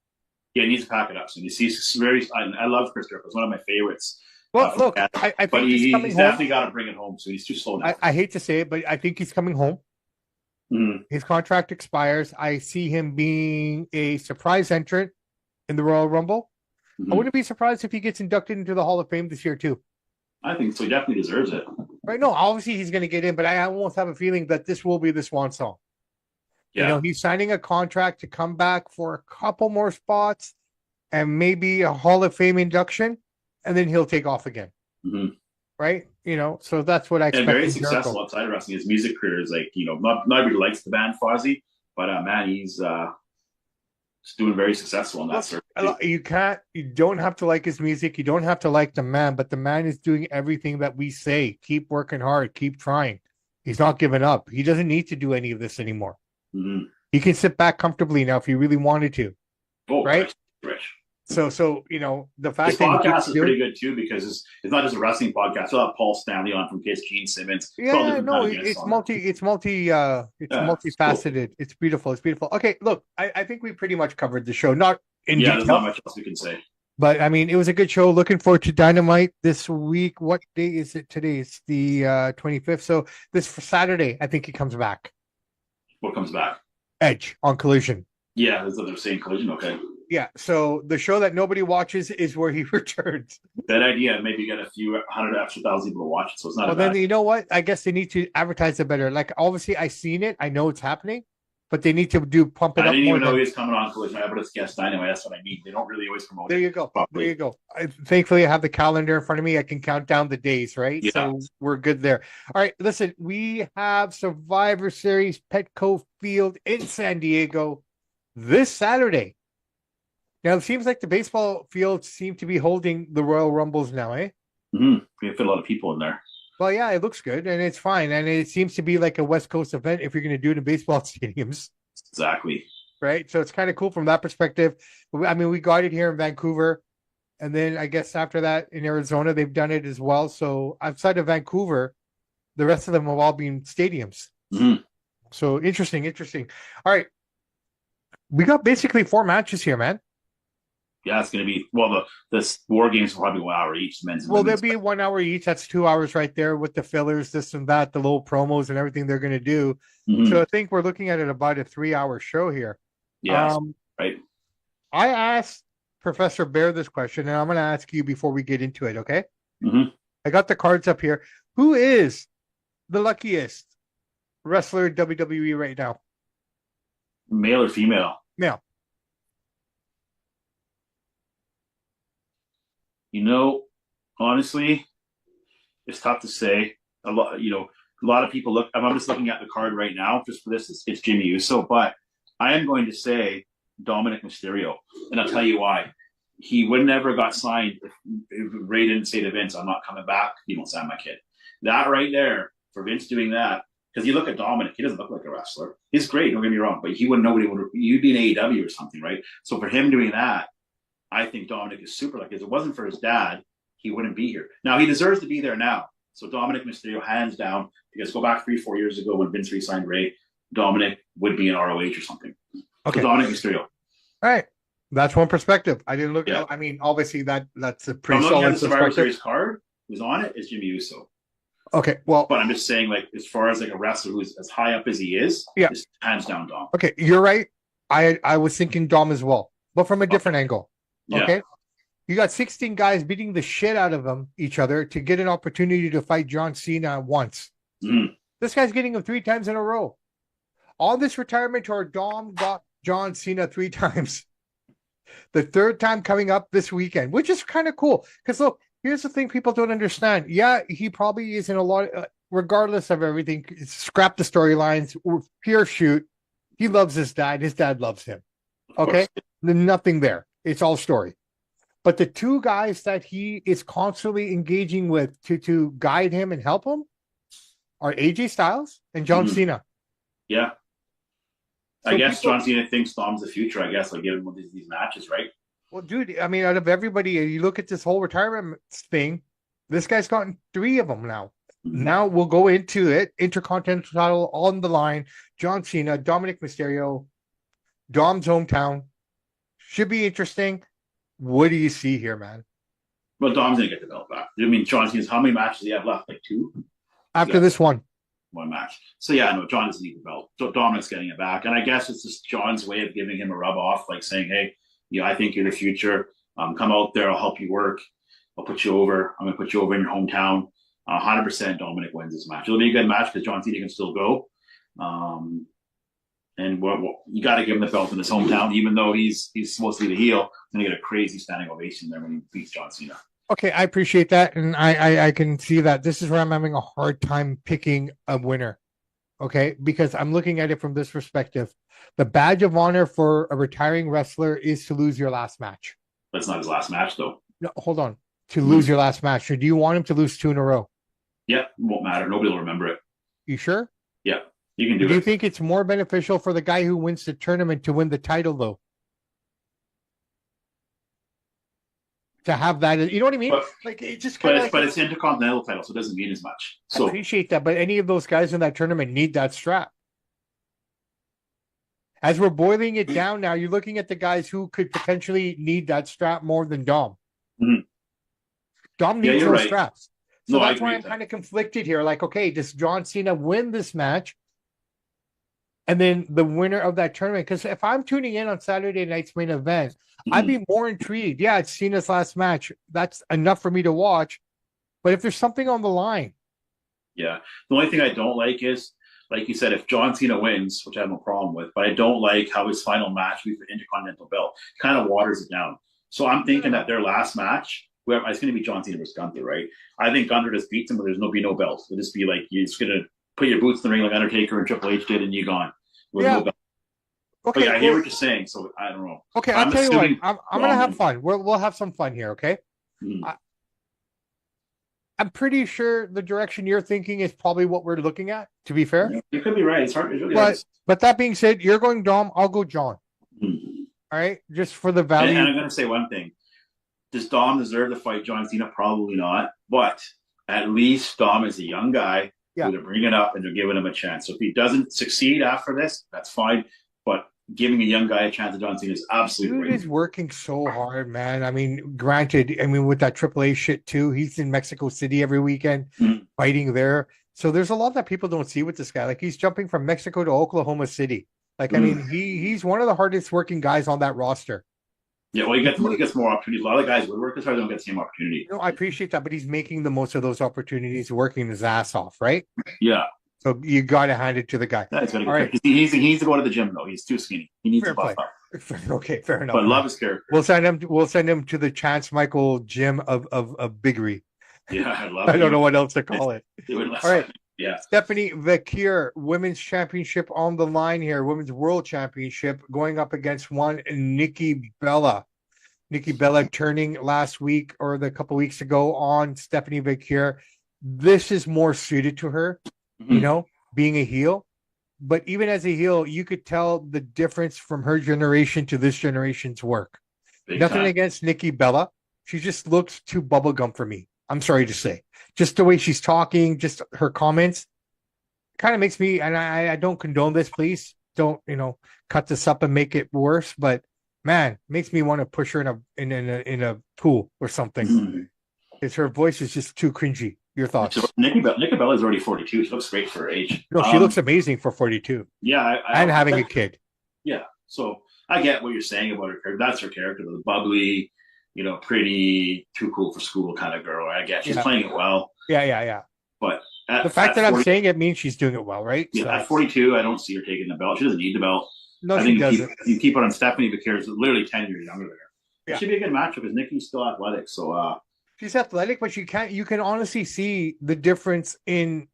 Yeah, he needs to pack it up. So he's very. I love Chris Jericho. He's one of my favorites. Well, From look, Canada. I But think he's coming he's home. definitely got to bring it home. So he's too slow now. I hate to say it, but I think he's coming home. Mm-hmm. His contract expires. I see him being a surprise entrant in the Royal Rumble. I Mm-hmm. wouldn't be surprised if he gets inducted into the Hall of Fame this year too. I think so. He definitely deserves it. Right? No, obviously he's going to get in, but I almost have a feeling that this will be the swan song. Yeah. You know, he's signing a contract to come back for a couple more spots and maybe a Hall of Fame induction, and then he'll take off again. Mm-hmm. Right? You know, so that's what I expect. And very successful outside of wrestling. His music career is like, not everybody likes the band Fozzy, but man, he's doing very successful in that circuit. You don't have to like his music. You don't have to like the man, but the man is doing everything that we say. Keep working hard. Keep trying. He's not giving up. He doesn't need to do any of this anymore. Mm-hmm. He can sit back comfortably now if he really wanted to. Oh, right? Rich. So the fact his that podcast is pretty good too because it's not just a wrestling podcast. We'll have Paul Stanley on from Kiss, Gene Simmons. Yeah, no, it's multifaceted. Cool. It's beautiful. It's beautiful. Okay, look, I think we pretty much covered the show. Not in detail. There's not much else we can say. But I mean, it was a good show. Looking forward to Dynamite this week. What day is it today? It's the 25th. So this for Saturday, I think he comes back. What comes back? Edge on Collision. Yeah, they're saying Collision. Okay. Yeah, so the show that nobody watches is where he returns. That idea, maybe get a few 100,000 people to watch it, so it's not. Well, then you know what? I guess they need to advertise it better. Like, obviously, I seen it, I know it's happening, but they need to pump it up. I didn't even know he was coming on Collision, but it's guest Dynamite. That's what I mean. They don't really always promote. There you go. Properly. There you go. Thankfully, I have the calendar in front of me. I can count down the days, right? Yeah. So we're good there. All right, listen, we have Survivor Series Petco Field in San Diego this Saturday. Now, it seems like the baseball fields seem to be holding the Royal Rumbles now, eh? Mm-hmm. We fit a lot of people in there. Well, yeah, it looks good, and it's fine. And it seems to be like a West Coast event if you're going to do it in baseball stadiums. Exactly. Right? So it's kind of cool from that perspective. I mean, we got it here in Vancouver, and then I guess after that in Arizona, they've done it as well. So outside of Vancouver, the rest of them have all been stadiums. Mm-hmm. So interesting. All right. We got basically 4 matches here, man. Yeah, it's going to be, the War Games will probably be 1 hour each. Men's and well, they'll be 1 hour each. That's 2 hours right there with the fillers, this and that, the little promos and everything they're going to do. Mm-hmm. So I think we're looking at it about a 3-hour show here. Yeah, right. I asked Professor Bear this question, and I'm going to ask you before we get into it, okay? Mm-hmm. I got the cards up here. Who is the luckiest wrestler in WWE right now? Male or female? Male. Honestly, it's tough to say. A lot of people look. I'm just looking at the card right now. Just for this, it's Jimmy Uso, but I am going to say Dominic Mysterio, and I'll tell you why. He would never got signed if Ray didn't say to Vince, "I'm not coming back. You don't sign my kid." That right there, for Vince doing that, because you look at Dominic, he doesn't look like a wrestler. He's great. Don't get me wrong, but he wouldn't know what he would. You'd be in AEW or something, right? So for him doing that, I think Dominic is super lucky. If it wasn't for his dad, he wouldn't be here. Now, he deserves to be there now. So Dominic Mysterio, hands down, because go back 3-4 years ago when Vince re-signed Ray, Dominic would be in ROH or something. Okay. So Dominic Mysterio. All right. That's one perspective. I didn't look at I mean, obviously that's a pretty solid looking at the Survivor Series card. Who's on it is Jimmy Uso. Okay, well. But I'm just saying, like, as far as like a wrestler who's as high up as he is, just hands down Dom. Okay, you're right. I was thinking Dom as well, but from a different angle. Okay. Yeah. You got 16 guys beating the shit out of each other to get an opportunity to fight John Cena once. Mm. This guy's getting him 3 times in a row. All this retirement tour, Dom got John Cena 3 times. The 3rd time coming up this weekend, which is kind of cool. Because look, here's the thing people don't understand. Yeah, he probably is in a lot. regardless of everything, scrap the storylines, pure shoot. He loves his dad. His dad loves him. Okay, nothing there. It's all story. But the two guys that he is constantly engaging with to guide him and help him are AJ Styles and John Cena. Yeah. So I guess John Cena thinks Dom's the future, I guess, like give him these matches, right? Well, dude, I mean, out of everybody, you look at this whole retirement thing, this guy's gotten 3 of them now. Now we'll go into it. Intercontinental title on the line. John Cena, Dominic Mysterio, Dom's hometown. Should be interesting. What do you see here, man? Well, Dom's going to get the belt back. I mean, John Cena's, how many matches do you have left? Like 2? After this one. One match. So, yeah, no, John doesn't need the belt. So Dominic's getting it back. And I guess it's just John's way of giving him a rub off, like saying, hey, I think you're the future. Come out there. I'll help you work. I'll put you over. I'm going to put you over in your hometown. 100% Dominic wins this match. It'll be a good match because John Cena can still go. And you got to give him the belt in his hometown, even though he's supposed to be the heel. He's going to get a crazy standing ovation there when he beats John Cena. Okay, I appreciate that, and I can see that. This is where I'm having a hard time picking a winner, okay? Because I'm looking at it from this perspective. The badge of honor for a retiring wrestler is to lose your last match. That's not his last match, though. No, hold on. To lose your last match. Or do you want him to lose 2 in a row? Yeah, it won't matter. Nobody will remember it. You sure? Yeah, you can do it. Do you think it's more beneficial for the guy who wins the tournament to win the title, though? To have that, you know what I mean? Like it just kind of. But it's Intercontinental title, so it doesn't mean as much. So I appreciate that, but any of those guys in that tournament need that strap. As we're boiling it down now, you're looking at the guys who could potentially need that strap more than Dom. Mm-hmm. Dom needs those right. straps. So no, that's why I'm kind of conflicted here. Like, okay, does John Cena win this match? And then the winner of that tournament, because if I'm tuning in on Saturday night's main event, I'd be more intrigued. Yeah, it's Cena's last match. That's enough for me to watch. But if there's something on the line. Yeah. The only thing I don't like is, like you said, if John Cena wins, which I have no problem with, but I don't like how his final match will be for Intercontinental belt. Kind of waters it down. So I'm thinking that their last match, it's going to be John Cena versus Gunther, right? I think Gunther just beats him, but there's be no belt. It'll just be like, you're just going to put your boots in the ring like Undertaker and Triple H did, and you're gone. With no belt. Okay, I hear what you're saying, so I don't know. Okay, I'll tell you what. I'm going to have fun. We'll have some fun here, okay? I'm pretty sure the direction you're thinking is probably what we're looking at, to be fair. Yeah, you could be right. It's hard. It's really but that being said, you're going Dom, I'll go John. All right? Just for the value. And I'm going to say one thing. Does Dom deserve to fight John Cena? Probably not. But at least Dom is a young guy. Yeah. They're bringing it up and they're giving him a chance. So if he doesn't succeed after this, that's fine. But giving a young guy a chance at John Cena is absolutely great. Dude is working so hard, man. I mean, granted, with that AAA shit too, he's in Mexico City every weekend fighting there. So there's a lot that people don't see with this guy. Like he's jumping from Mexico to Oklahoma City. Like, I mean, he's one of the hardest working guys on that roster. Yeah, well, he gets more opportunities. A lot of guys would work as hard, don't get the same opportunity. No, I appreciate that, but he's making the most of those opportunities, working his ass off, right? Yeah. So you got to hand it to the guy. That's all right. He needs to go to the gym though. He's too skinny. He needs to buff up. Okay, fair enough. But love his character. We'll send him to the Chance Michael gym of Biggery. Yeah, I love it. I don't know what else to call it. All right. Yeah. Stephanie Vacquier, women's championship on the line here. Women's world championship going up against one Nikki Bella. Nikki Bella turning last week or a couple weeks ago on Stephanie Vacquier. This is more suited to her, being a heel. But even as a heel, you could tell the difference from her generation to this generation's work. Nothing against Nikki Bella. She just looks too bubblegum for me. I'm sorry to say. Just the way she's talking, just her comments kind of makes me, and I don't condone this, please. Don't, cut this up and make it worse. But man, makes me want to push her in a pool or something. Because her voice is just too cringy. Your thoughts? So Nikki Bella is already 42. She looks great for her age. No, she looks amazing for 42. Yeah, and having a kid. Yeah, so I get what you're saying about her character. That's her character, the bubbly, pretty, too cool for school kind of girl. I get she's playing it well. Yeah. But the fact that 40, I'm saying it means she's doing it well, right? Yeah, so at 42, I don't see her taking the belt. She doesn't need the belt. No, she doesn't. You keep it on Stephanie Vacquier, is literally 10 years younger than her. Yeah. It should be a good matchup because Nikki's still athletic. So she's athletic, but you can honestly see the difference in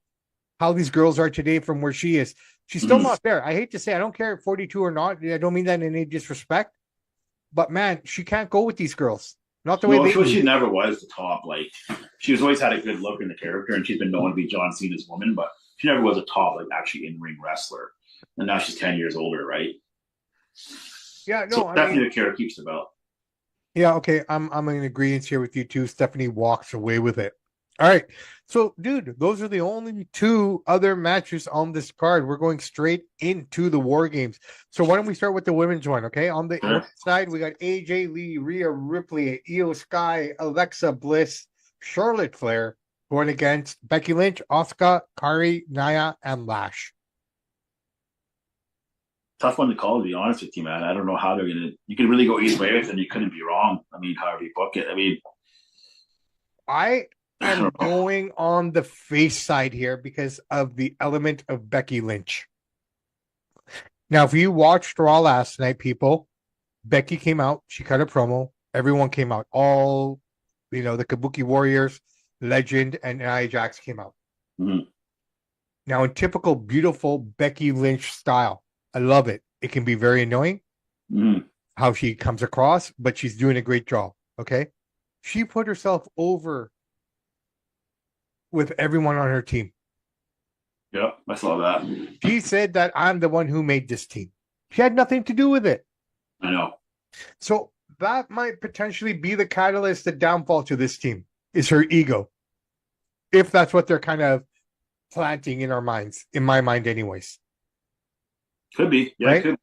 how these girls are today from where she is. She's still not there. I hate to say, I don't care if 42 or not. I don't mean that in any disrespect. But man, she can't go with these girls. Not the way No, they she move. never was the top. Like she was always had a good look in the character, and she's been known to be John Cena's woman, but she never was a top, like actually in ring wrestler. And now she's 10 years older, right? Yeah, So no, I Stephanie mean, the character keeps the belt. yeah, okay. I'm in agreement here with you too. Stephanie walks away with it. All right. So, dude, those are the only two other matches on this card. We're going straight into the War Games. So, why don't we start with the women's one? Okay. On the Sure. side, we got AJ Lee, Rhea Ripley, Io Sky, Alexa Bliss, Charlotte Flair going against Becky Lynch, Asuka, Kari, Naya, and Lash. Tough one to call, to be honest with you, man. I don't know how they're gonna. You could really go either way with it, and you couldn't be wrong. I mean, however you book it. I mean, I I am don't know. going on the face side here because of the element of Becky Lynch. Now, if you watched Raw last night, people, Becky came out, she cut a promo, everyone came out. All, the Kabuki Warriors, Legend, and Nia Jax came out. Mhm. Now, in typical beautiful Becky Lynch style, I love it. It can be very annoying Mhm. how she comes across, but she's doing a great job. Okay. She put herself over with everyone on her team. Yep, I saw that. She said that I'm the one who made this team. She had nothing to do with it. I know. So that might potentially be the catalyst, the downfall to this team is her ego. If that's what they're kind of planting in our minds, in my mind, anyways. Could be. Yeah, Right? could.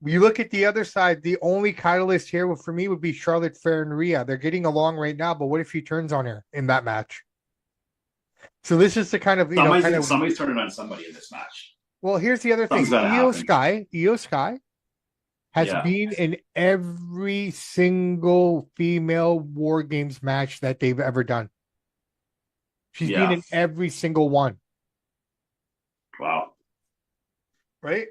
You look at the other side, the only catalyst here for me would be Charlotte Flair and Rhea. They're getting along right now, but what if he turns on her in that match? So this is the kind of, Somebody's turning on somebody in this match. well, here's the other Something's thing. got to happen. Io Sky has Yeah. been in every single female War Games match that they've ever done. She's been Yeah. in every single one. Wow. Right?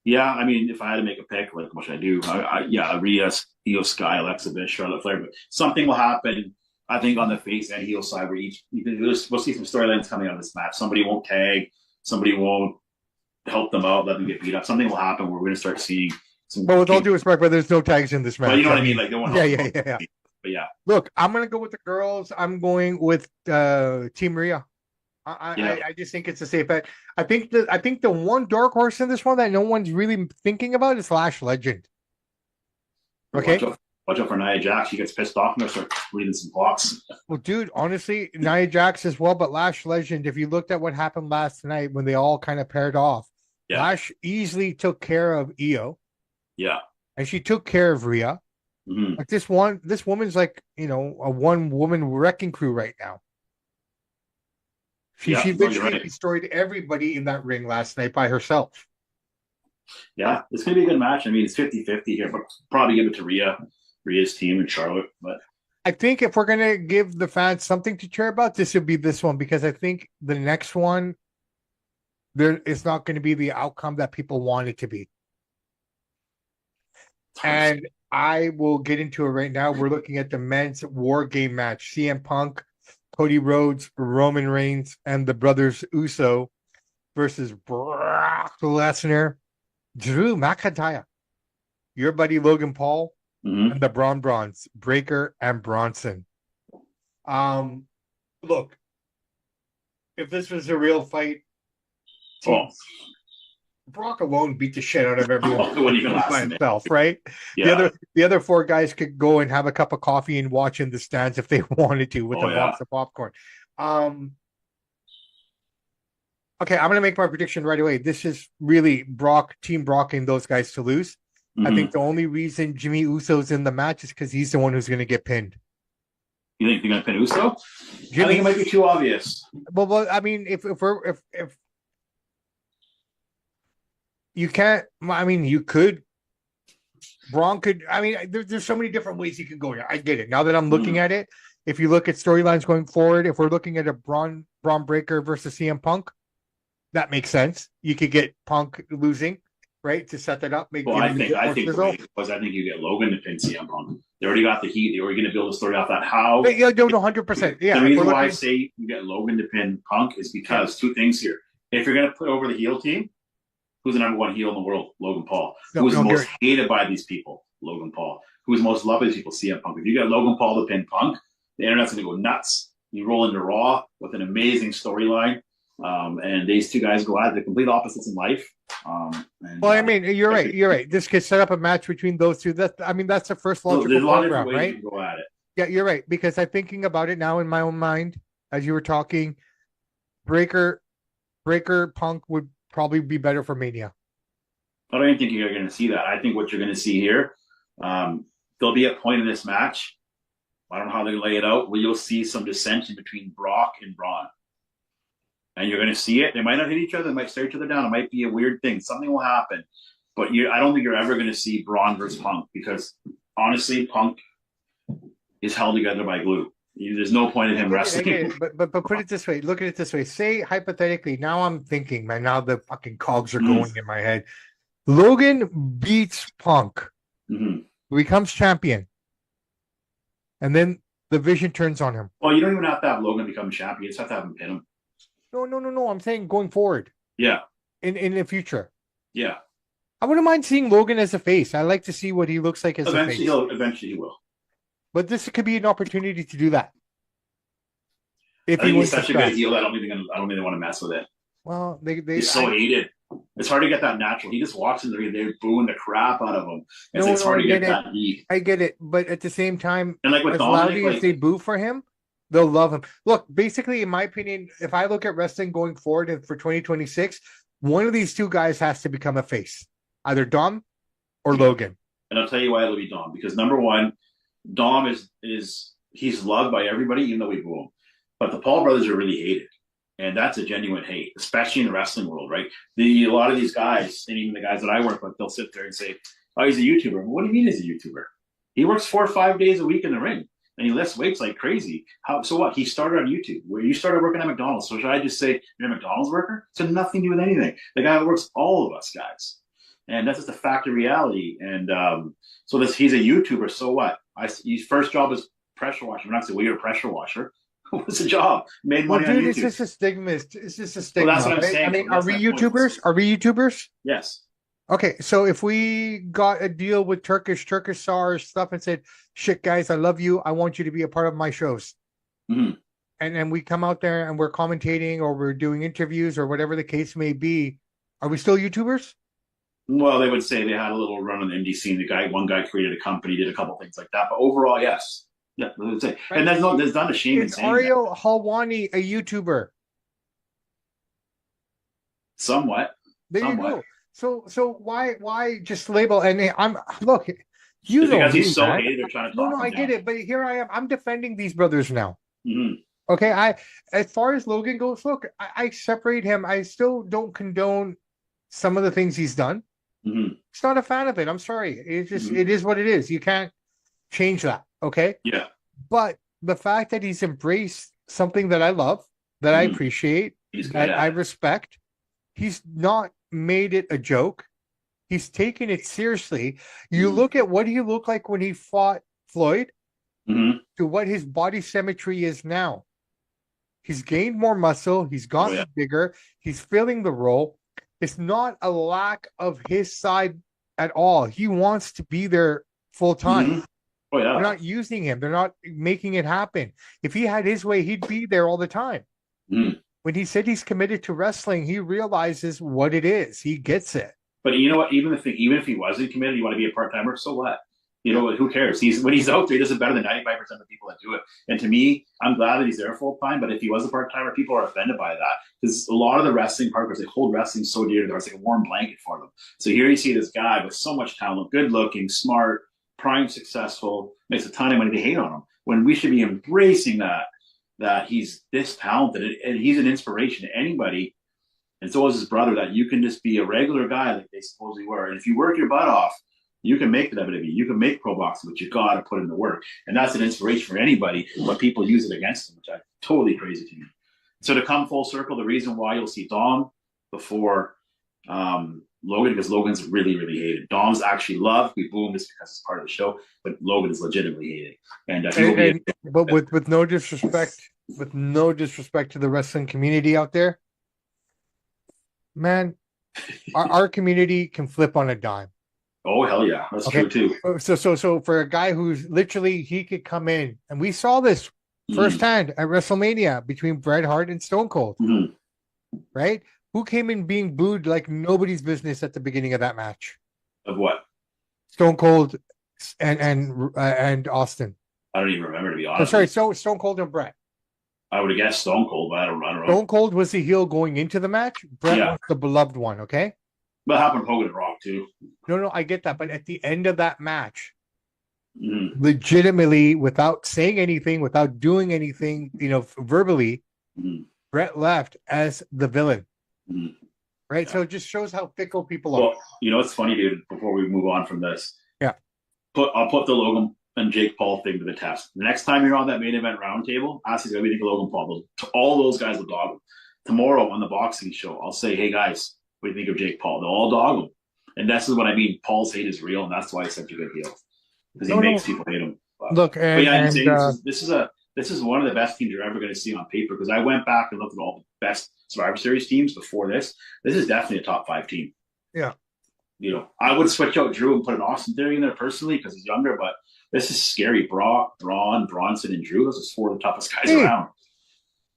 Yeah, I mean, if I had to make a pick, like what should I do? Yeah, Rhea, Io Sky, Alexa Bliss, Charlotte Flair, but something will happen. I think on the face and heel side, where we'll see some storylines coming out of this match. Somebody won't tag, somebody won't help them out, let them get beat up. Something will happen where we're going to start seeing some. But with all due respect, but there's no tags in this match. Well, you know what I mean? Like they won't. Yeah. But yeah. Look, I'm gonna go with the girls. I'm going with Team Rhea. I just think it's a safe bet. I think the one dark horse in this one that no one's really thinking about is Lash Legend. Okay. Watch out for Nia Jax. She gets pissed off and they'll start reading some blocks. Well, dude, honestly, Nia Jax as well, but Lash Legend, if you looked at what happened last night when they all kind of paired off, Yeah. Lash easily took care of Io. Yeah. And she took care of Rhea. Mm-hmm. Like this woman's like, a one-woman wrecking crew right now. She literally destroyed everybody in that ring last night by herself. Yeah, it's going to be a good match. I mean, it's 50-50 here, but probably give it to Rhea's team and Charlotte. But I think if we're going to give the fans something to cheer about, this would be this one, because I think the next one, it's not going to be the outcome that people want it to be. And I will get into it right now. We're looking at the men's War Game match. CM Punk, Cody Rhodes, Roman Reigns, and the brothers Uso versus Brock Lesnar, Drew McIntyre, your buddy Logan Paul, and the Brawns, Breaker and Bronson. Look, if this was a real fight, Brock alone beat the shit out of everyone by himself, right? Yeah. The other four guys could go and have a cup of coffee and watch in the stands if they wanted to with a box of popcorn. Okay, I'm going to make my prediction right away. This is really Team Brock and those guys to lose. I think the only reason Jimmy Uso's in the match is because he's the one who's going to get pinned. You think they're going to pin Uso? I think it might be too obvious. Well, I mean, if you can't, I mean, you could. Braun could. I mean, there's so many different ways you could go here. I get it. Now that I'm looking at it, if you look at storylines going forward, if we're looking at a Braun Breaker versus CM Punk, that makes sense. You could get Punk losing, right? To set that up, make Well, give I him a think bit I more think the sizzle. way it was, I think you get Logan to pin CM Punk. They already got the heat. They were going to build a story off that. How? But, yeah, no, 100%. The Yeah, if we're reason why I looking, say you get Logan to pin Punk is yeah, because two things here. If you're going to put over the heel team, who's the number one heel in the world? Logan Paul. no, Who's the no, most Gary. hated by these people? Logan Paul. Who's most loved by these people? CM Punk. If you get Logan Paul to pin Punk, the internet's going to go nuts. You roll into Raw with an amazing storyline. And these two guys go at the complete opposites in life. Well, I mean, you're right. You're right. This could set up a match between those two. I mean, that's the first so logical there's a lot of different program, ways right? you can go at it. Yeah, you're right. Because I'm thinking about it now in my own mind as you were talking. Breaker Punk would probably be better for Mania. I don't even think you're going to see that. I think what you're going to see here, there'll be a point in this match. I don't know how they're going to lay it out, where you'll see some dissension between Brock and Braun. And you're going to see it. They might not hit each other. They might stare each other down. It might be a weird thing. Something will happen. But I don't think you're ever going to see Braun versus Punk because, honestly, Punk is held together by glue. There's no point in him wrestling. But put it this way. Look at it this way. Say, hypothetically, now I'm thinking, man, now the fucking cogs are going in my head. Logan beats Punk, becomes champion, and then the vision turns on him. Well, you don't even have to have Logan become champion. You just have to have him pin him. No. I'm saying going forward. Yeah. In the future. Yeah. I wouldn't mind seeing Logan as a face. I like to see what he looks like as a face. Eventually he will. But this could be an opportunity to do that. If he was such a good heel, I don't think they want to mess with it. Well, he's so hated. It's hard to get that natural. He just walks in there, they're booing the crap out of him. It's hard to get that heat. I get it, but at the same time, and like with as Dominic, loudly as they boo for him, they'll love him. Look, basically, in my opinion, if I look at wrestling going forward and for 2026, one of these two guys has to become a face, either Dom or Logan. And I'll tell you why it'll be Dom, because number one, Dom is he's loved by everybody, even though we boo him. But the Paul brothers are really hated. And that's a genuine hate, especially in the wrestling world, right? A lot of these guys, and even the guys that I work with, they'll sit there and say, oh, he's a YouTuber. Well, what do you mean he's a YouTuber? He works 4 or 5 days a week in the ring, and he lifts weights like crazy. So what? He started on YouTube, where you started working at McDonald's. So should I just say you're a McDonald's worker? It's got nothing to do with anything. The guy that works all of us guys. And that's just a fact of reality. And he's a YouTuber. So what? His first job is pressure washer. We're not saying, well, you're a pressure washer. What's the job? Made money on YouTube. It's just a stigma. It's just a stigma. Well, that's what I'm saying. I mean, are we YouTubers? Are we YouTubers? Yes. Okay, so if we got a deal with Turkish SAR stuff and said, shit, guys, I love you. I want you to be a part of my shows. Mm-hmm. And then we come out there and we're commentating or we're doing interviews or whatever the case may be. Are we still YouTubers? Well, they would say they had a little run on the indie scene. One guy created a company, did a couple things like that. But overall, yes. Yeah, right. And there's not a shame in saying Ariel Halwani a YouTuber? Somewhat. There you go. So why just label? And I'm look, you know, because he's so hated. Hated, they're trying to talk him I get it, but here I am. I'm defending these brothers now. Mm-hmm. Okay, as far as Logan goes, look, I separate him. I still don't condone some of the things he's done. Mm-hmm. It's not a fan of it. I'm sorry. It is what it is. You can't change that. Okay. Yeah. But the fact that he's embraced something that I love, that I appreciate, that I respect, he's not made it a joke. He's taken it seriously. You look at what he looked like when he fought Floyd to what his body symmetry is now. He's gained more muscle. He's gotten bigger. He's filling the role. It's not a lack of his side at all. He wants to be there full time. Oh, yeah. They're not using him. They're not making it happen. If he had his way, he'd be there all the time. When he said he's committed to wrestling, he realizes what it is. He gets it. But you know what? Even if he wasn't committed, you want to be a part-timer, so what? You know what? Who cares? When he's out there, he does it better than 95% of the people that do it. And to me, I'm glad that he's there full-time, but if he was a part-timer, people are offended by that. Because a lot of the wrestling partners, they hold wrestling so dear to them. It's like a warm blanket for them. So here you see this guy with so much talent, good-looking, smart, prime successful, makes a ton of money. They hate on him when we should be embracing that he's this talented and he's an inspiration to anybody. And so is his brother, that you can just be a regular guy like they supposedly were. And if you work your butt off, you can make the WWE, you can make pro boxing, but you got to put in the work. And that's an inspiration for anybody, but people use it against them, which is totally crazy to me. So to come full circle, the reason why you'll see Dom before Logan, because Logan's really, really hated. Dom's actually loved. We boomed this because it's part of the show, but Logan is legitimately hated. And he will be. But with no disrespect, to the wrestling community out there, man, our community can flip on a dime. Oh hell yeah, that's true too. So for a guy who's literally, he could come in, and we saw this firsthand at WrestleMania between Bret Hart and Stone Cold, right? Who came in being booed like nobody's business at the beginning of that match? Of what? Stone Cold and Austin. I don't even remember, to be honest. Sorry, Stone Cold and Bret. I would have guessed Stone Cold, but I don't know. Stone Cold was the heel going into the match. Bret was the beloved one, okay? That happened to Hogan and Rock, too. No, I get that. But at the end of that match, legitimately, without saying anything, without doing anything, verbally, Bret left as the villain. Right? Yeah. So it just shows how fickle people are. Well, it's funny, dude, before we move on from this. Yeah. I'll put the Logan and Jake Paul thing to the test. The next time you're on that main event roundtable, ask these guys what you think of Logan Paul. All those guys will dog him. Tomorrow on the boxing show, I'll say, hey guys, what do you think of Jake Paul? They'll all dog him. And this is what I mean. Paul's hate is real, and that's why he's such a good heel. Because he makes people hate him. This is one of the best teams you're ever going to see on paper. Because I went back and looked at all the best Survivor Series teams before this. This is definitely a top 5 team. Yeah. I would switch out Drew and put an Austin Theory in there personally because he's younger, but this is scary. Brock, Braun, Bronson, and Drew. Those are 4 of the toughest guys around.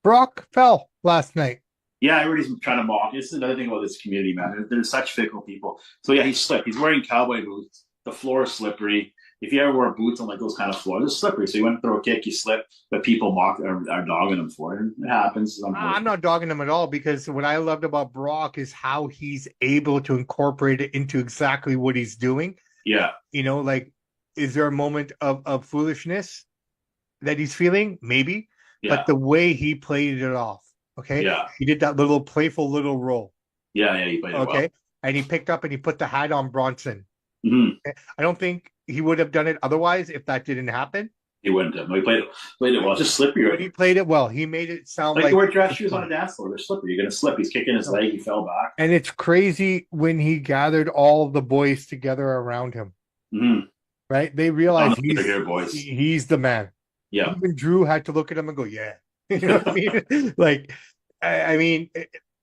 Brock fell last night. Yeah, everybody's trying to mock. This is another thing about this community, man. They're such fickle people. So yeah, he's slipped. He's wearing cowboy boots. The floor is slippery. If you ever wear boots on like those kind of floors, it's slippery. So you went to throw a kick, you slip, but people are dogging him for it. It happens. I'm not dogging him at all, because what I loved about Brock is how he's able to incorporate it into exactly what he's doing. Yeah. Is there a moment of foolishness that he's feeling? Maybe. Yeah. But the way he played it off. Okay. Yeah. He did that little playful little roll. Yeah, he played it well. Okay. And he picked up and he put the hat on Bronson. Mm-hmm. I don't think he would have done it otherwise if that didn't happen. He wouldn't have. No, he played it well. Just slippery. Right? He played it well. He made it sound like you wear dress shoes on a dance floor. They're slippery. You're going to slip. He's kicking his leg. He fell back. And it's crazy when he gathered all the boys together around him. Mm-hmm. Right? They realized he's the man. Yeah. Even Drew had to look at him and go, yeah. You know what I mean?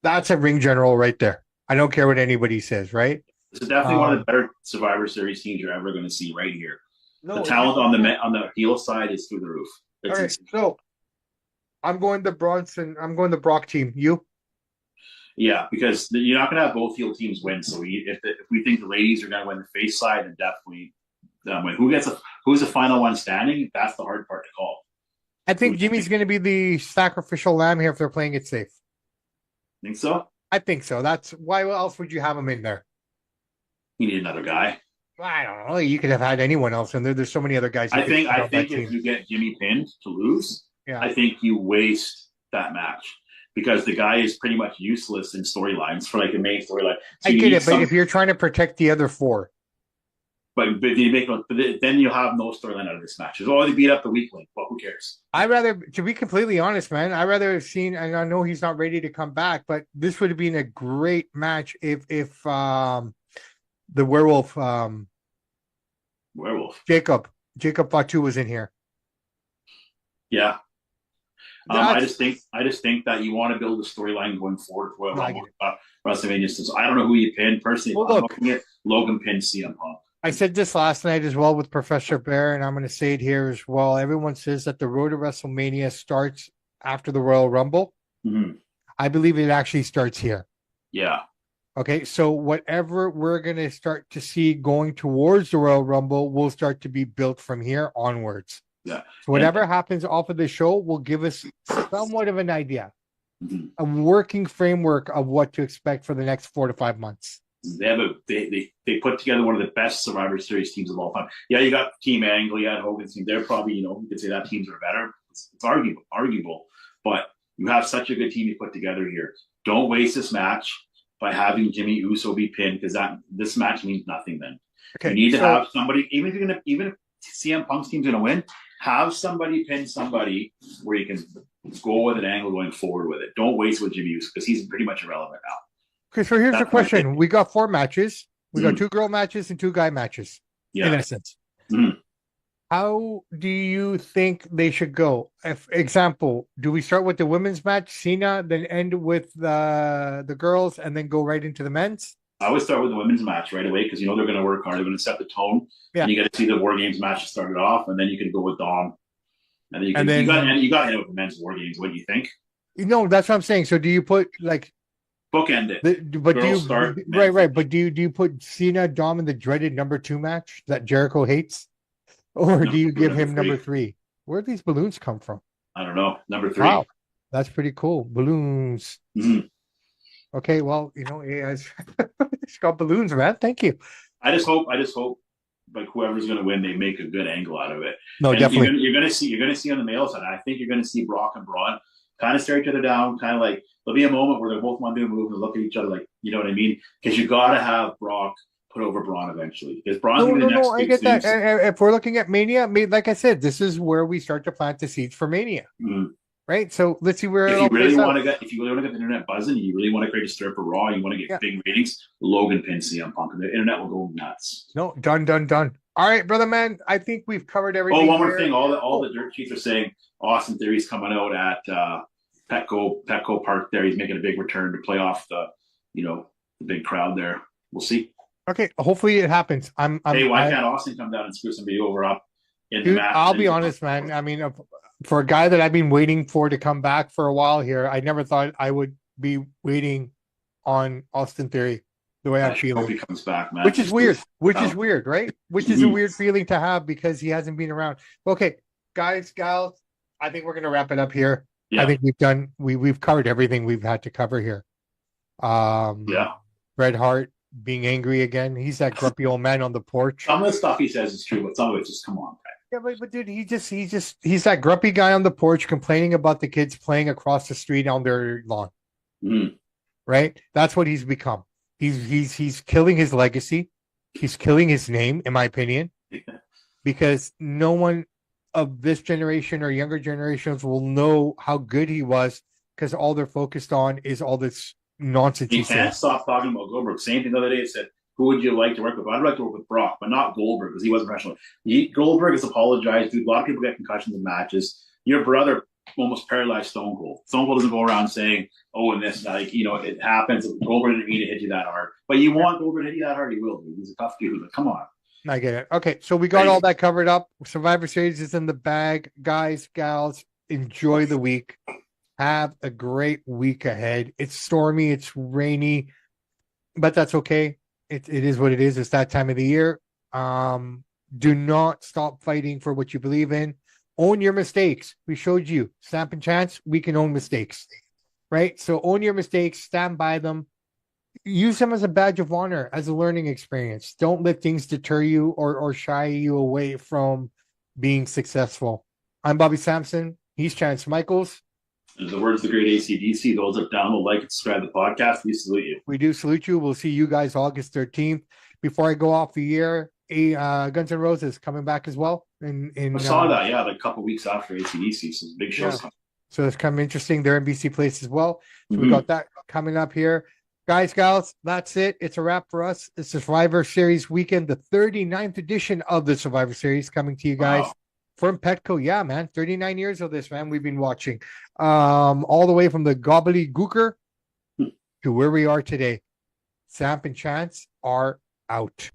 That's a ring general right there. I don't care what anybody says, right? This is definitely one of the better Survivor Series teams you're ever going to see right here. The talent on the heel side is through the roof. All right, so I'm going the Brock team. You? Yeah, because you're not going to have both heel teams win. So if we think the ladies are going to win the face side, then definitely win. Who's the final one standing? That's the hard part to call. I think Jimmy's going to be the sacrificial lamb here if they're playing it safe. Think so? I think so. That's why. Else would you have him in there? You need another guy. I don't know. You could have had anyone else in there. There's so many other guys. I think if you get Jimmy pinned to lose, I think you waste that match because the guy is pretty much useless in storylines for like a main storyline. So I get it, but if you're trying to protect the other 4. But then you'll have no storyline out of this match. They beat up the weak link. Well, who cares? To be completely honest, man, I'd rather have seen, and I know he's not ready to come back, but this would have been a great match if the werewolf Jacob Fatu was in here. Yeah. I just think that you want to build a storyline going forward for WrestleMania. So I don't know who you pinned personally. Logan pinned CM Punk. I said this last night as well with Professor Bear, and I'm going to say it here as well. Everyone says that the road to WrestleMania starts after the Royal Rumble. Mm-hmm. I believe it actually starts here. Yeah. Okay, so whatever we're going to start to see going towards the Royal Rumble will start to be built from here onwards. Yeah. So whatever happens off of the show will give us somewhat of an idea, a working framework of what to expect for the next 4 to 5 months. They put together one of the best Survivor Series teams of all time. Yeah, you got Team Angle, you got Hogan's team. They're probably, you could say that teams are better. It's arguable, but you have such a good team you put together here. Don't waste this match by having Jimmy Uso be pinned because this match means nothing. Then you need to have somebody, even if CM Punk's team's gonna win, have somebody pin somebody where you can go with an angle going forward with it. Don't waste with Jimmy Uso because he's pretty much irrelevant now. Okay, so here's the That's my question. thing. We got 4 matches. We got Mhm. 2 girl matches and 2 guy matches, in Yeah. essence. Mhm. How do you think they should go? If example, do we start with the women's match, Cena, then end with the girls, and then go right into the men's? I always start with the women's match right away because you know they're going to work hard. They're going to set the tone, Yeah, and you get to see the War Games match to start it off, and then you can go with Dom, and then and then you got to end with the men's War Games. What do you think? that's what I'm saying. So do you put like Bookend it. but do Girls you start, men right? finish. But do you put Cena Dom in the dreaded number 2 match that Jericho hates, or do Number you two or give number him number three? 3? Where do these balloons come from? I don't know. Number Wow, three. that's pretty cool. Balloons. Mm-hmm. Okay, well, it's got balloons, man. Thank you. I just hope, like whoever's going to win, they make a good angle out of it. No, And definitely. you're gonna see on the male side. I think you're going to see Brock and Braun kind of stare each other down, kind of like there'll be a moment where they both want to do a move and look at each other like, you know what I mean? Because you got to have Brock put over Braun eventually. Because Braun's No, going to no, be the no. next I big get that. thing. If we're looking at Mania, like I said, this is where we start to plant the seeds for Mania, Mm. right? So let's see where it all plays out. If you really want to get the internet buzzing, you really want to create a stir for Raw, you want to get Yeah. big ratings, Logan pin CM Punk, and the internet will go nuts. No, done, done, done. All right, brother, man. I think we've covered Oh, everything one more here. thing. All the dirt sheets are saying Austin Theory's coming out at Petco Park there. He's making a big return to play off the big crowd there. We'll see. Okay, hopefully it happens. Hey, why can't Austin come down and screw somebody over up in the Dude, match? I'll be honest, man. I mean, for a guy that I've been waiting for to come back for a while here, I never thought I would be waiting on Austin Theory the way I'm I hope feeling. he comes back, man. Which is weird. Which is weird, right? Which is a weird feeling to have because he hasn't been around. Okay, guys, gals, I think we're gonna wrap it up here. Yeah. I think we've covered everything we've had to cover here. Yeah. Bret Hart being angry again. He's that grumpy old man on the porch. Some of the stuff he says is true, but some of it's just come on. Yeah, but dude, he's that grumpy guy on the porch complaining about the kids playing across the street on their lawn. Mm. Right? That's what he's become. He's killing his legacy. He's killing his name, in my opinion, because no one of this generation or younger generations will know how good he was because all they're focused on is all this nonsense He he can't says. stop talking about Goldberg. Same thing the other day. It said, "Who would you like to work with?" I'd like to work with Brock, but not Goldberg because he wasn't professional. Goldberg has apologized, dude. A lot of people get concussions in matches. Your brother almost paralyzed Stone Cold. Stone Cold doesn't go around saying, "Oh, and this, it happens." Goldberg didn't mean to hit you that hard, but you want Goldberg to hit you that hard, he will. Dude. He's a tough dude. But come on. I get it. Okay, so we got all that covered up. Survivor Series is in the bag. Guys, gals, enjoy the week. Have a great week ahead. It's stormy, it's rainy, but that's okay. It is what it is. It's that time of the year. Do not stop fighting for what you believe in. Own your mistakes. We showed you, Samp and Chance, we can own mistakes, right? So own your mistakes, stand by them. Use them as a badge of honor, as a learning experience. Don't let things deter you or shy you away from being successful. I'm Bobby Sampson. He's Chance Michaels. In the words of the great ACDC, those that download, like, and subscribe to the podcast, we salute you. We do salute you. We'll see you guys August 13th. Before I go off the year, Guns N' Roses coming back as well. I saw that, like a couple weeks after ACDC, so big shows coming. So it's kind of interesting. They're in BC Place as well. So we got that coming up here. Guys, gals, that's it. It's a wrap for us. It's the Survivor Series weekend, the 39th edition of the Survivor Series coming to you guys from Petco. Yeah, man. 39 years of this, man. We've been watching all the way from the gobbledygooker to where we are today. Samp and Chance are out.